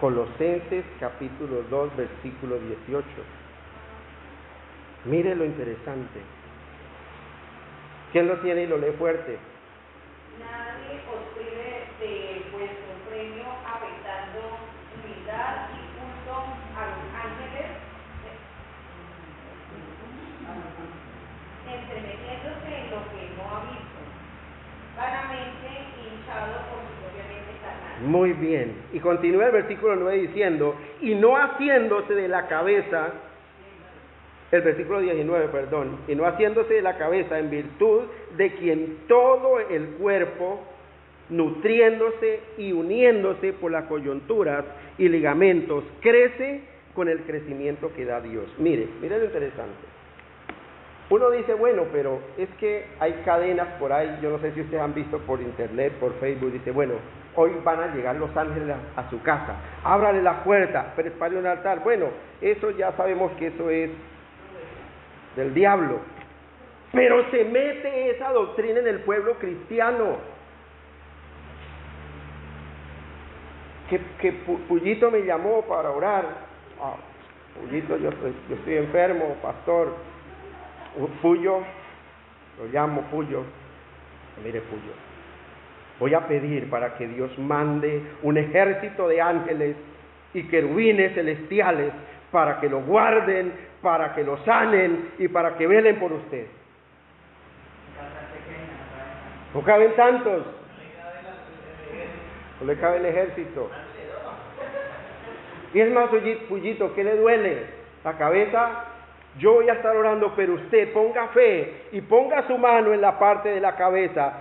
Colosenses capítulo 2, versículo 18. Mire lo interesante. ¿Quién lo tiene y lo lee fuerte?
Nadie os prive de vuestro premio afectando humildad y culto a los ángeles, entremetiéndose en lo que no ha visto, vanamente hinchado por su propia mente carnal.
Muy bien. Y continúa el versículo 9 diciendo, y no haciéndose de la cabeza, el versículo 19, perdón, y no haciéndose de la cabeza en virtud de quien todo el cuerpo, nutriéndose y uniéndose por las coyunturas y ligamentos, crece con el crecimiento que da Dios. Mire lo interesante. Uno dice, bueno, pero es que hay cadenas por ahí, yo no sé si ustedes han visto por internet, por Facebook, dice, bueno, hoy van a llegar los ángeles a su casa, ábrale la puerta, prepare un altar. Bueno, eso ya sabemos que eso es del diablo, pero se mete esa doctrina en el pueblo cristiano. Que Puyito me llamó para orar. Puyito, yo estoy enfermo, pastor. Puyo, lo llamo Puyo. Mire, Puyo, voy a pedir para que Dios mande un ejército de ángeles y querubines celestiales para que lo guarden, para que lo sanen y para que velen por usted. No caben tantos. No le cabe el ejército. Y es más, Puyito, ¿qué le duele? La cabeza. Yo voy a estar orando, pero usted ponga fe y ponga su mano en la parte de la cabeza.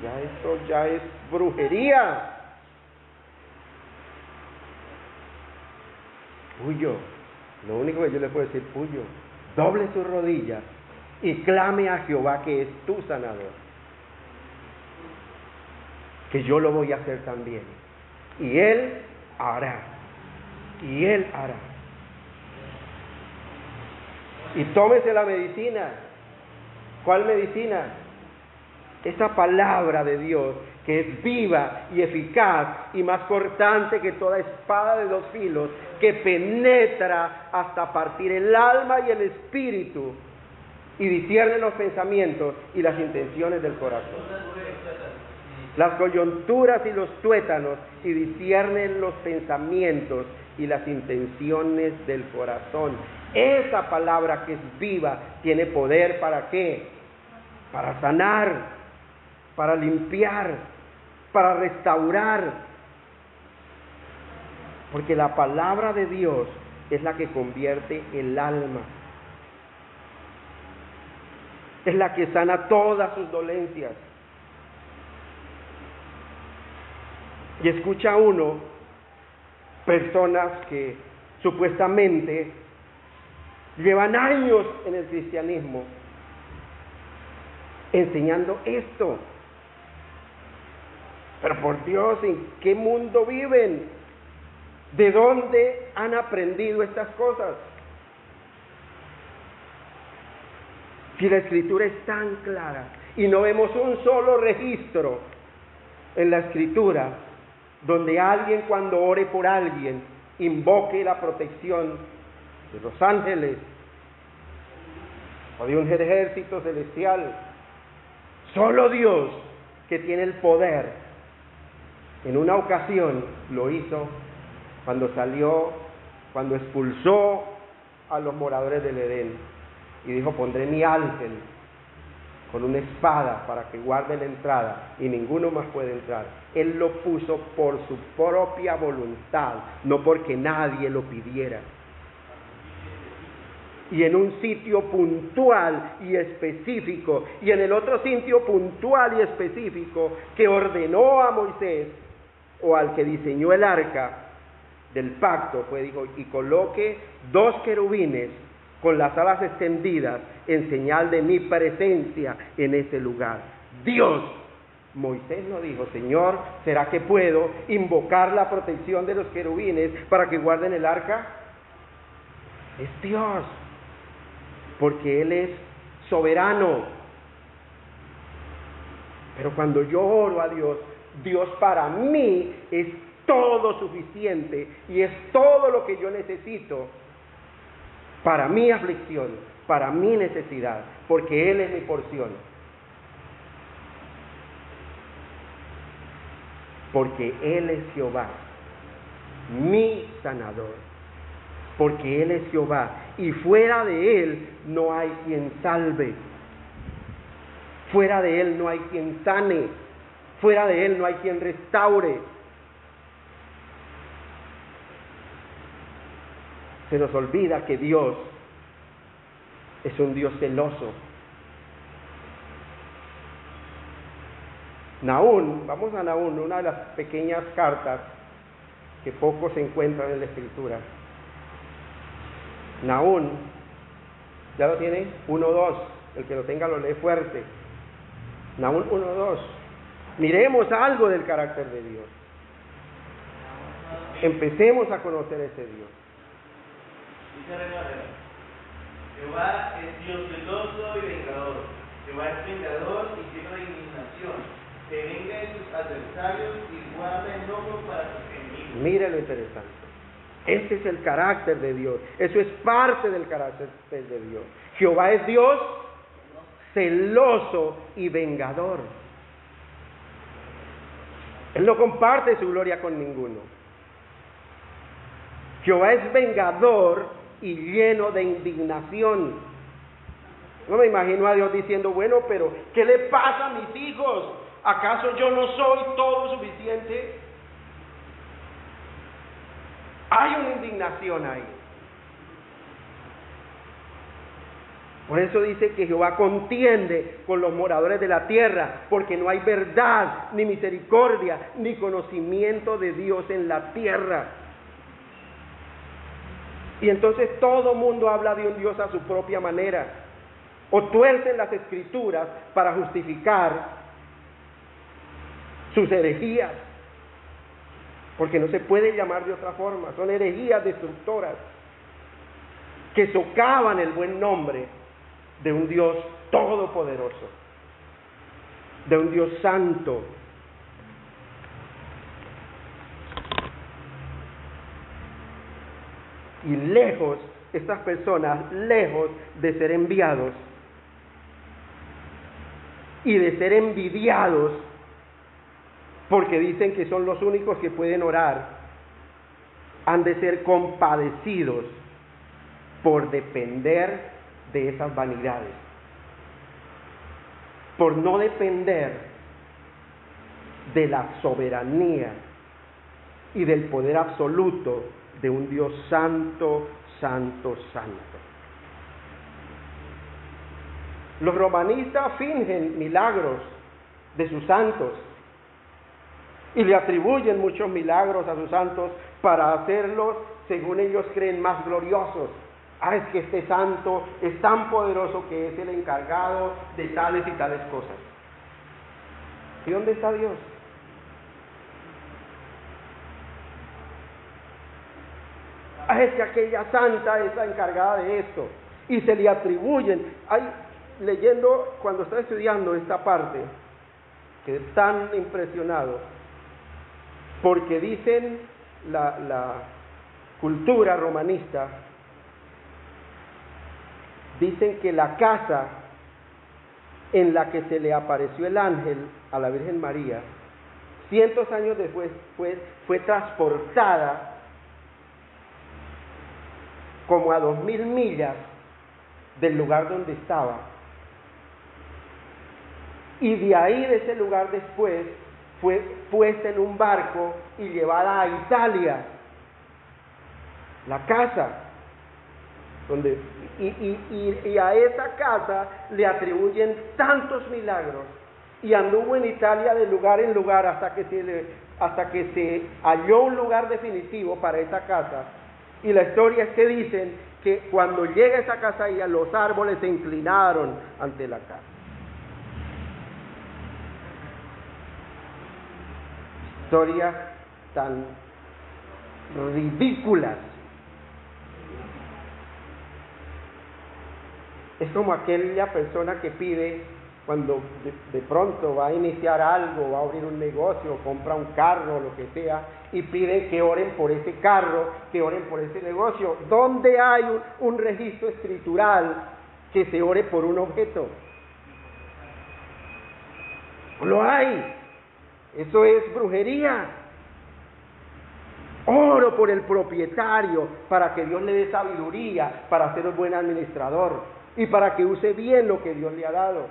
Ya esto ya es brujería. Puyo, lo único que yo le puedo decir, Puyo, doble sus rodillas y clame a Jehová que es tu sanador. Que yo lo voy a hacer también. Y Él hará. Y Él hará. Y tómese la medicina. ¿Cuál medicina? Esa palabra de Dios que es viva y eficaz y más cortante que toda espada de 2 filos, que penetra hasta partir el alma y el espíritu y discierne los pensamientos y las intenciones del corazón. Las coyunturas y los tuétanos, y disciernen los pensamientos y las intenciones del corazón. Esa palabra que es viva tiene poder, ¿para qué? Para sanar, para limpiar, para restaurar. Porque la palabra de Dios es la que convierte el alma. Es la que sana todas sus dolencias. Y escucha uno personas que supuestamente llevan años en el cristianismo enseñando esto. Pero por Dios, ¿en qué mundo viven? ¿De dónde han aprendido estas cosas? Si la Escritura es tan clara y no vemos un solo registro en la Escritura donde alguien, cuando ore por alguien, invoque la protección de los ángeles o de un ejército celestial. Solo Dios, que tiene el poder, en una ocasión lo hizo cuando expulsó a los moradores del Edén y dijo: pondré mi ángel con una espada para que guarde la entrada y ninguno más puede entrar. Él lo puso por su propia voluntad, no porque nadie lo pidiera. Y en un sitio puntual y específico, y en el otro sitio puntual y específico que ordenó a Moisés, o al que diseñó el arca del pacto, pues dijo, y coloque 2 querubines con las alas extendidas en señal de mi presencia en ese lugar. Dios. Moisés no dijo, Señor, ¿será que puedo invocar la protección de los querubines para que guarden el arca? Es Dios, porque Él es soberano. Pero cuando yo oro a Dios, Dios para mí es todo suficiente y es todo lo que yo necesito para mi aflicción, para mi necesidad, porque Él es mi porción. Porque Él es Jehová, mi sanador. Porque Él es Jehová, y fuera de Él no hay quien salve. Fuera de Él no hay quien sane. Fuera de Él no hay quien restaure. Se nos olvida que Dios es un Dios celoso. Nahum, vamos a Nahum, una de las pequeñas cartas que poco se encuentran en la Escritura. Nahum, ¿ya lo tiene? 1:2, el que lo tenga lo lee fuerte. Nahum 1:2. Miremos algo del carácter de Dios. Empecemos a conocer ese Dios.
Dice Reina Valera, Jehová es Dios celoso y vengador. Jehová es vengador y lleno de indignación. Que venga de sus adversarios y guarda enojo para sus enemigos.
Mire lo interesante. Ese es el carácter de Dios. Eso es parte del carácter de Dios. Jehová es Dios celoso y vengador. Él no comparte su gloria con ninguno. Jehová es vengador y lleno de indignación. No me imagino a Dios diciendo, bueno, pero ¿qué le pasa a mis hijos? ¿Acaso yo no soy todo suficiente? Hay una indignación ahí. Por eso dice que Jehová contiende con los moradores de la tierra, porque no hay verdad, ni misericordia, ni conocimiento de Dios en la tierra. Y entonces todo mundo habla de un Dios a su propia manera, o tuercen las Escrituras para justificar sus herejías, porque no se puede llamar de otra forma, son herejías destructoras que socavan el buen nombre de un Dios todopoderoso, de un Dios santo. Y lejos, estas personas, lejos de ser enviados y de ser envidiados, porque dicen que son los únicos que pueden orar, han de ser compadecidos por depender de esas vanidades, por no depender de la soberanía y del poder absoluto de un Dios santo, santo, santo. Los romanistas fingen milagros de sus santos y le atribuyen muchos milagros a sus santos para hacerlos, según ellos creen, más gloriosos. Es que este santo es tan poderoso que es el encargado de tales y tales cosas. ¿Y dónde está Dios? Es que aquella santa es la encargada de esto. Y se le atribuyen. Leyendo, cuando estaba estudiando esta parte, quedé tan impresionado, porque dicen la cultura romanista, dicen que la casa en la que se le apareció el ángel a la Virgen María, cientos años después fue transportada como a 2000 millas del lugar donde estaba, Y de ahí, de ese lugar después, fue puesta en un barco y llevada a Italia, la casa, donde, y a esa casa le atribuyen tantos milagros, y anduvo en Italia de lugar en lugar hasta que se halló un lugar definitivo para esa casa. Y la historia es que dicen que cuando llega a esa casa, los árboles se inclinaron ante la casa. Historias tan ridículas. Es como aquella persona que pide, cuando de pronto va a iniciar algo, va a abrir un negocio, compra un carro, lo que sea, y pide que oren por ese carro, que oren por ese negocio. ¿Dónde hay un registro escritural que se ore por un objeto? No lo hay. Eso es brujería. Oro por el propietario para que Dios le dé sabiduría para ser un buen administrador y para que use bien lo que Dios le ha dado.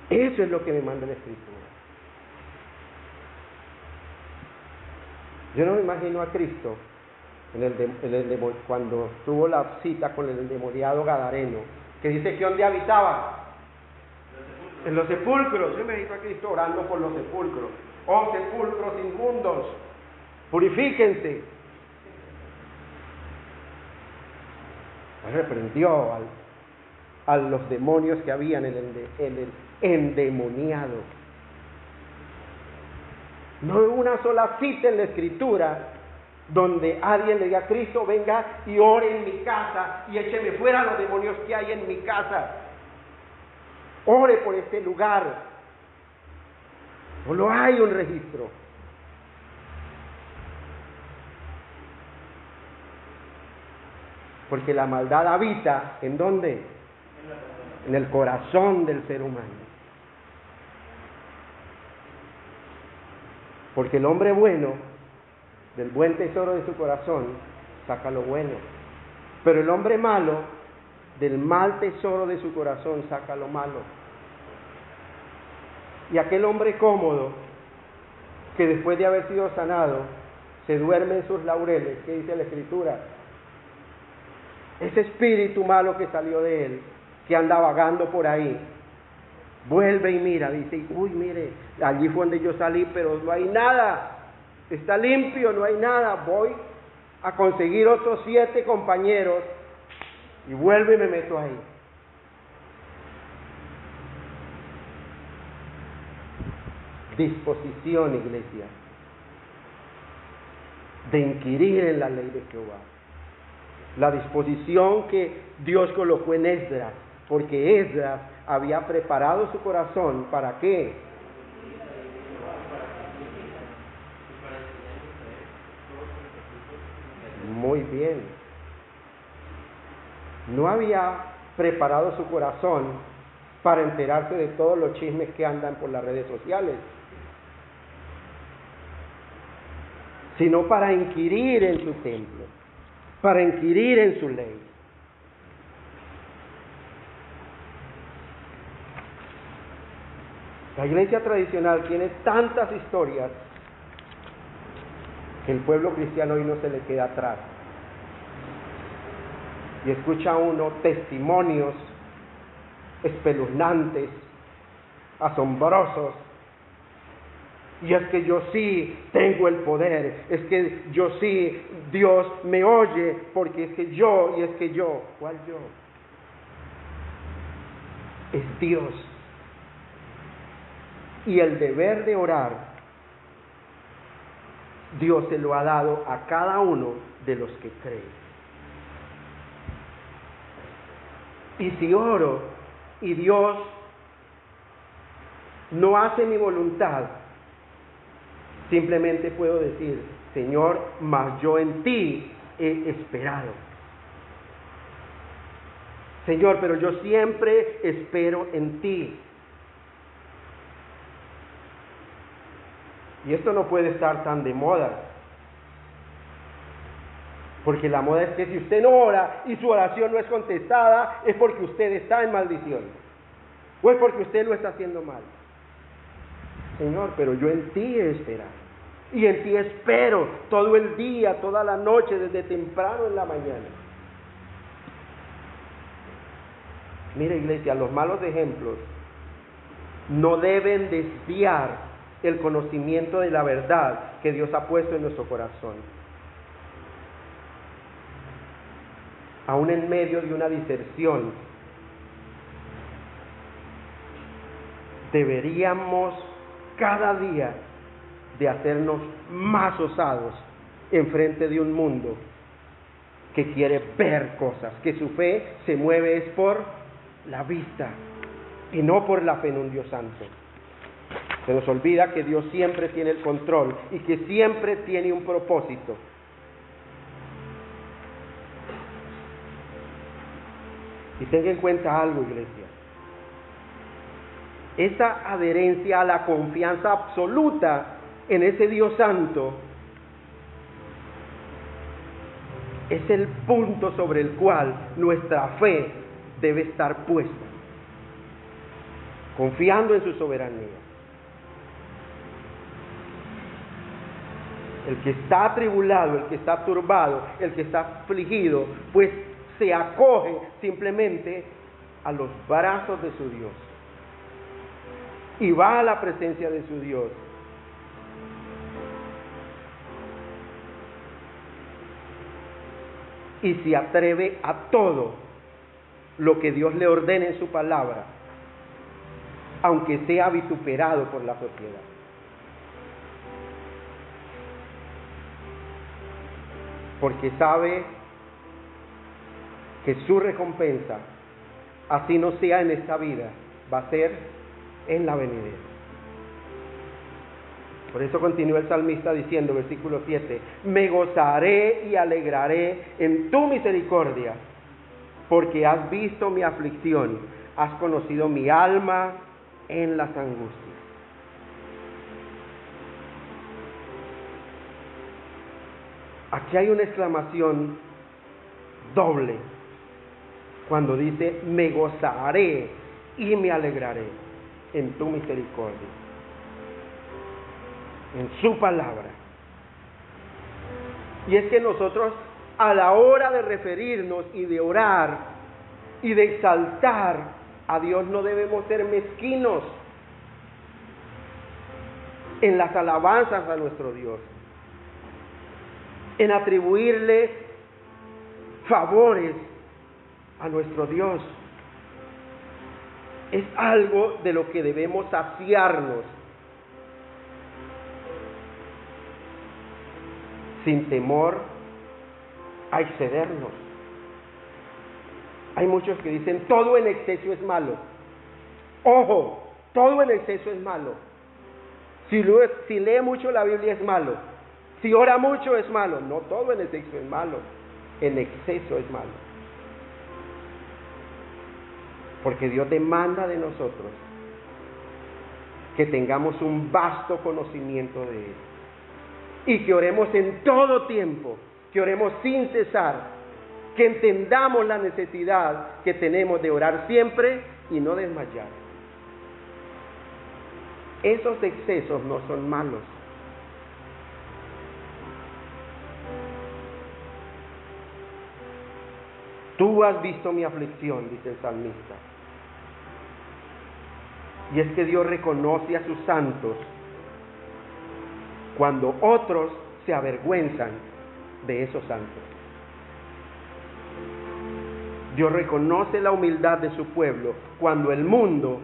Eso es lo que me manda la Escritura. Yo no me imagino a Cristo cuando tuvo la cita con el endemoniado gadareno, que dice que ¿dónde habitaba? En los sepulcros. Yo me imagino a Cristo orando por los sepulcros. Oh sepulcros inmundos, purifíquense. Él reprendió a los demonios que habían en el endemoniado. No hay una sola cita en la Escritura donde alguien le diga a Cristo: venga y ore en mi casa y écheme fuera los demonios que hay en mi casa. Ore por este lugar. No lo hay un registro. Porque la maldad habita, ¿en dónde? En el corazón del ser humano. Porque el hombre bueno, del buen tesoro de su corazón, saca lo bueno. Pero el hombre malo, del mal tesoro de su corazón, saca lo malo. Y aquel hombre cómodo, que después de haber sido sanado, se duerme en sus laureles, ¿qué dice la Escritura? Ese espíritu malo que salió de él, que anda vagando por ahí, vuelve y mira, dice: uy, mire, allí fue donde yo salí, pero no hay nada, está limpio, no hay nada. Voy a conseguir otros 7 compañeros y vuelvo y me meto ahí. Disposición, iglesia, de inquirir en la ley de Jehová. La disposición que Dios colocó en Esdras, porque Esdras había preparado su corazón ¿para qué? Muy bien. No había preparado su corazón para enterarse de todos los chismes que andan por las redes sociales, sino para inquirir en su templo, para inquirir en su ley. La iglesia tradicional tiene tantas historias que el pueblo cristiano hoy no se le queda atrás. Y escucha uno testimonios espeluznantes, asombrosos. Y es que yo sí tengo el poder, es que yo sí, Dios me oye, porque es que yo, y es que yo. ¿Cuál yo? Es Dios. Y el deber de orar, Dios se lo ha dado a cada uno de los que creen. Y si oro y Dios no hace mi voluntad, simplemente puedo decir: Señor, mas yo en ti he esperado. Señor, pero yo siempre espero en ti. Y esto no puede estar tan de moda. Porque la moda es que si usted no ora y su oración no es contestada, es porque usted está en maldición. O es porque usted lo está haciendo mal. Señor, pero yo en ti he esperado. Y en ti espero todo el día, toda la noche, desde temprano en la mañana. Mira, iglesia, los malos ejemplos no deben desviar el conocimiento de la verdad que Dios ha puesto en nuestro corazón. Aún en medio de una diserción, deberíamos cada día de hacernos más osados en frente de un mundo que quiere ver cosas, que su fe se mueve es por la vista y no por la fe en un Dios santo. Se nos olvida que Dios siempre tiene el control y que siempre tiene un propósito. Y tenga en cuenta algo, iglesia. Esa adherencia a la confianza absoluta en ese Dios santo es el punto sobre el cual nuestra fe debe estar puesta, confiando en su soberanía. El que está atribulado, el que está turbado, el que está afligido, pues se acoge simplemente a los brazos de su Dios y va a la presencia de su Dios. Y se atreve a todo lo que Dios le ordene en su palabra, aunque sea vituperado por la sociedad. Porque sabe que su recompensa, así no sea en esta vida, va a ser en la venidera. Por eso continúa el salmista diciendo, versículo 7, me gozaré y alegraré en tu misericordia, porque has visto mi aflicción, has conocido mi alma en las angustias. Aquí hay una exclamación doble cuando dice, me gozaré y me alegraré en tu misericordia, en su palabra. Y es que nosotros, a la hora de referirnos y de orar y de exaltar a Dios, no debemos ser mezquinos en las alabanzas a nuestro Dios, en atribuirle favores a nuestro Dios. Es algo de lo que debemos saciarnos sin temor a excedernos. Hay muchos que dicen todo en exceso es malo. Ojo, todo en exceso es malo. Si lee mucho la Biblia es malo. Si ora mucho es malo. No, todo en exceso es malo. En exceso es malo. Porque Dios demanda de nosotros que tengamos un vasto conocimiento de Él. Y que oremos en todo tiempo, que oremos sin cesar, que entendamos la necesidad que tenemos de orar siempre y no desmayar. Esos excesos no son malos. Tú has visto mi aflicción, dice el salmista. Y es que Dios reconoce a sus santos cuando otros se avergüenzan de esos santos. Dios reconoce la humildad de su pueblo cuando el mundo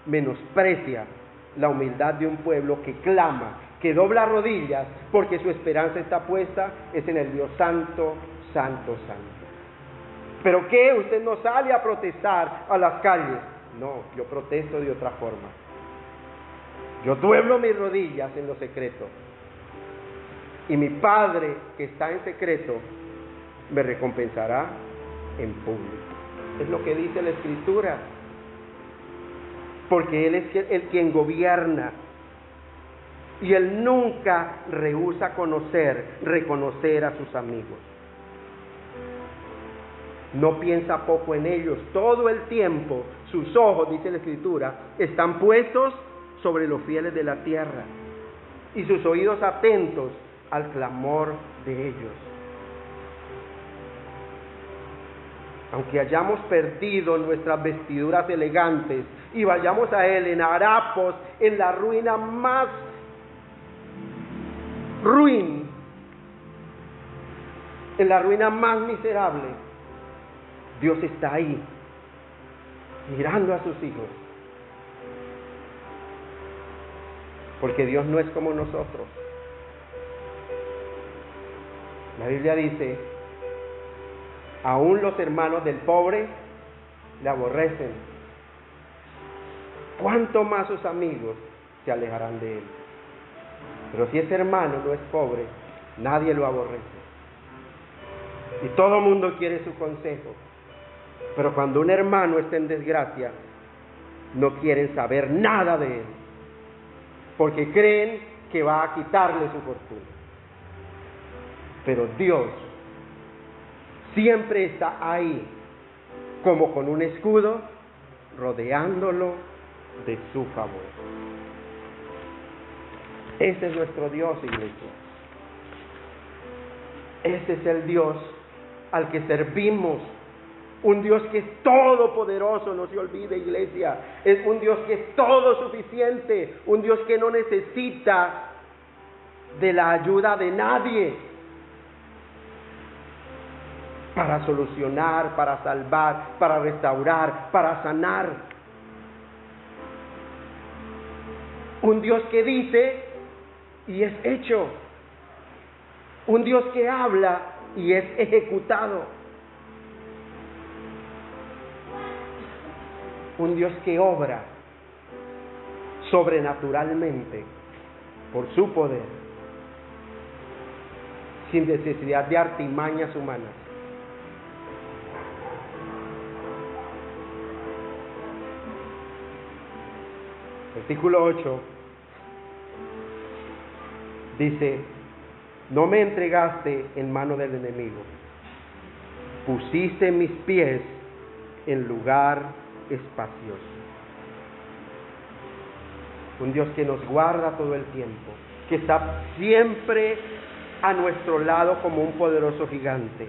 menosprecia la humildad de un pueblo que clama, que dobla rodillas, porque su esperanza está puesta es en el Dios santo, santo, santo. ¿Pero qué? ¿Usted no sale a protestar a las calles? No, yo protesto de otra forma. Yo duelo mis rodillas en lo secreto. Y mi Padre que está en secreto me recompensará en público. Es lo que dice la Escritura. Porque Él es el quien gobierna. Y Él nunca rehúsa reconocer a sus amigos. no piensa poco en ellos. Todo el tiempo sus ojos, dice la Escritura, están puestos sobre los fieles de la tierra y sus oídos atentos al clamor de ellos. Aunque hayamos perdido nuestras vestiduras elegantes y vayamos a Él en harapos, en la ruina más ruin, en la ruina más miserable, Dios está ahí, mirando a sus hijos. Porque Dios no es como nosotros. La Biblia dice, aún los hermanos del pobre le aborrecen. ¿Cuánto más sus amigos se alejarán de él? Pero si ese hermano no es pobre, nadie lo aborrece. Y todo el mundo quiere su consejo. Pero cuando un hermano está en desgracia, no quieren saber nada de él, porque creen que va a quitarle su fortuna. Pero Dios siempre está ahí, como con un escudo, rodeándolo de su favor. Ese es nuestro Dios, iglesia. Ese es el Dios al que servimos. Un Dios que es todopoderoso, no se olvide, iglesia. Es un Dios que es todo suficiente. Un Dios que no necesita de la ayuda de nadie para solucionar, para salvar, para restaurar, para sanar. Un Dios que dice y es hecho. Un Dios que habla y es ejecutado. Un Dios que obra sobrenaturalmente por su poder, sin necesidad de artimañas humanas. Versículo 8 dice: no me entregaste en mano del enemigo, pusiste mis pies en lugar espacioso. Un Dios que nos guarda todo el tiempo, que está siempre a nuestro lado como un poderoso gigante.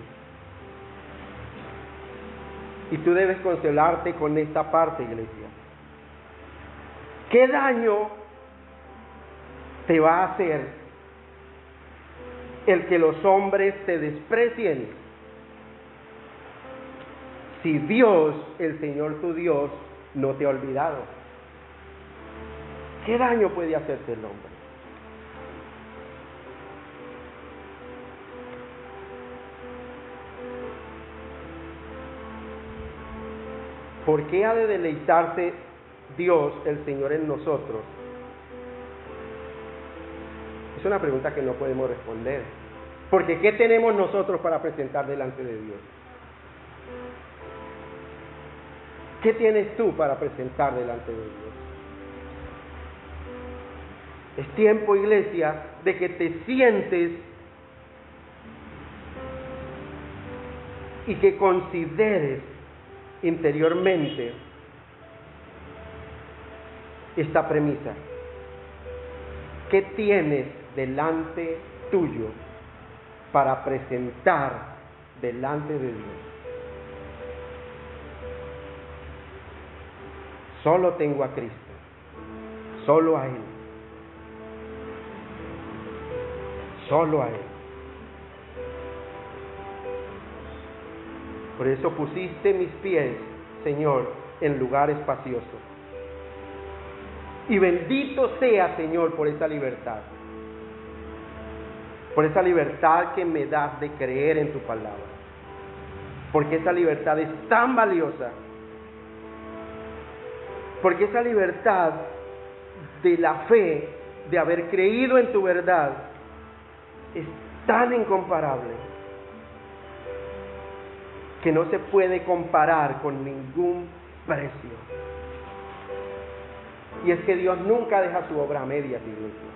Y tú debes consolarte con esta parte, iglesia. ¿Qué daño te va a hacer el que los hombres te desprecien? Si Dios, el Señor tu Dios, no te ha olvidado. ¿Qué daño puede hacerte el hombre? ¿Por qué ha de deleitarse Dios, el Señor, en nosotros? Es una pregunta que no podemos responder. Porque ¿qué tenemos nosotros para presentar delante de Dios? ¿Qué tienes tú para presentar delante de Dios? Es tiempo, iglesia, de que te sientes y que consideres interiormente esta premisa. ¿Qué tienes delante tuyo para presentar delante de Dios? Solo tengo a Cristo, solo a Él, solo a Él. Por eso pusiste mis pies, Señor, en lugar espacioso. Y bendito sea, Señor, por esa libertad. Por esa libertad que me das de creer en tu palabra. Porque esa libertad es tan valiosa. Porque esa libertad de la fe, de haber creído en tu verdad, es tan incomparable que no se puede comparar con ningún precio. Y es que Dios nunca deja su obra a medias, iglesia.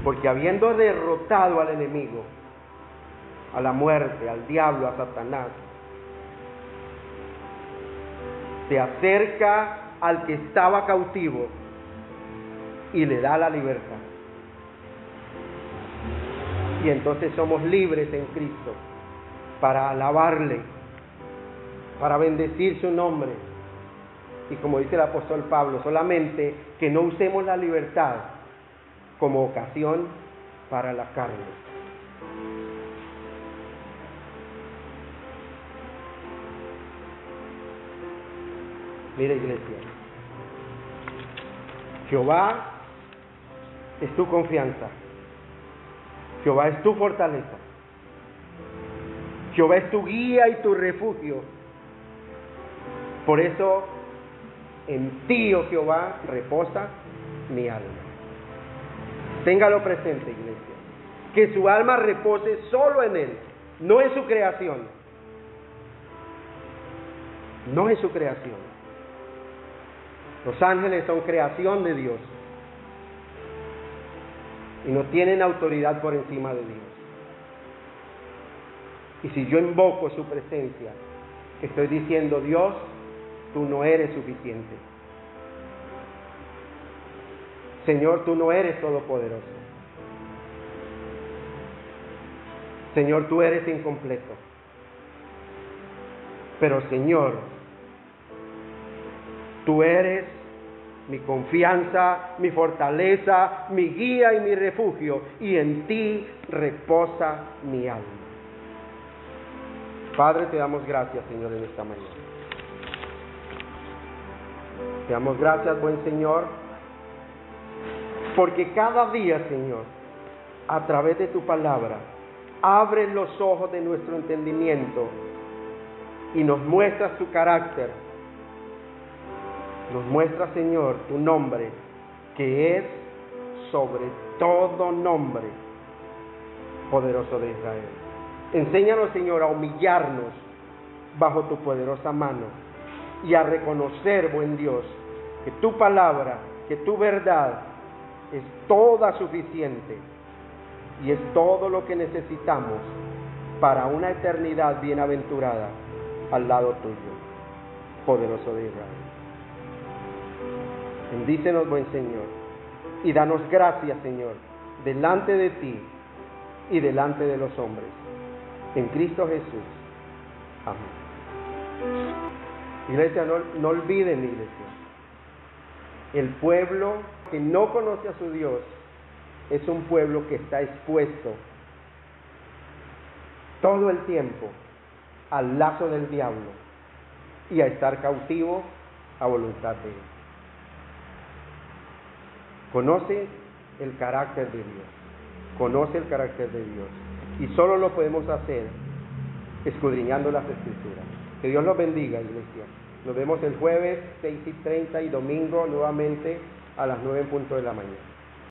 Porque habiendo derrotado al enemigo, a la muerte, al diablo, a Satanás, se acerca al que estaba cautivo y le da la libertad. Y entonces somos libres en Cristo para alabarle, para bendecir su nombre. Y como dice el apóstol Pablo, solamente que no usemos la libertad como ocasión para la carne. Mira, iglesia, Jehová es tu confianza, Jehová es tu fortaleza, Jehová es tu guía y tu refugio. Por eso en ti, oh Jehová, reposa mi alma. Téngalo presente, iglesia, que su alma repose solo en Él, no en su creación, no en su creación. Los ángeles son creación de Dios y no tienen autoridad por encima de Dios. Y si yo invoco su presencia, estoy diciendo: Dios, tú no eres suficiente. Señor, tú no eres todopoderoso. Señor, tú eres incompleto. Pero Señor, tú eres mi confianza, mi fortaleza, mi guía y mi refugio, y en ti reposa mi alma. Padre, te damos gracias, Señor, en esta mañana. Te damos gracias, buen Señor, porque cada día, Señor, a través de tu palabra, abres los ojos de nuestro entendimiento y nos muestras tu carácter. Nos muestra, Señor, tu nombre, que es sobre todo nombre, poderoso de Israel. Enséñanos, Señor, a humillarnos bajo tu poderosa mano y a reconocer, buen Dios, que tu palabra, que tu verdad es toda suficiente y es todo lo que necesitamos para una eternidad bienaventurada al lado tuyo, poderoso de Israel. Bendícenos, buen Señor, y danos gracias, Señor, delante de ti y delante de los hombres. En Cristo Jesús. Amén. Iglesia, no olviden, iglesia, el pueblo que no conoce a su Dios es un pueblo que está expuesto todo el tiempo al lazo del diablo y a estar cautivo a voluntad de él. Conoce el carácter de Dios, conoce el carácter de Dios, y solo lo podemos hacer escudriñando las Escrituras. Que Dios los bendiga, iglesia. Nos vemos el jueves 6:30 y domingo nuevamente a las 9 en punto de la mañana.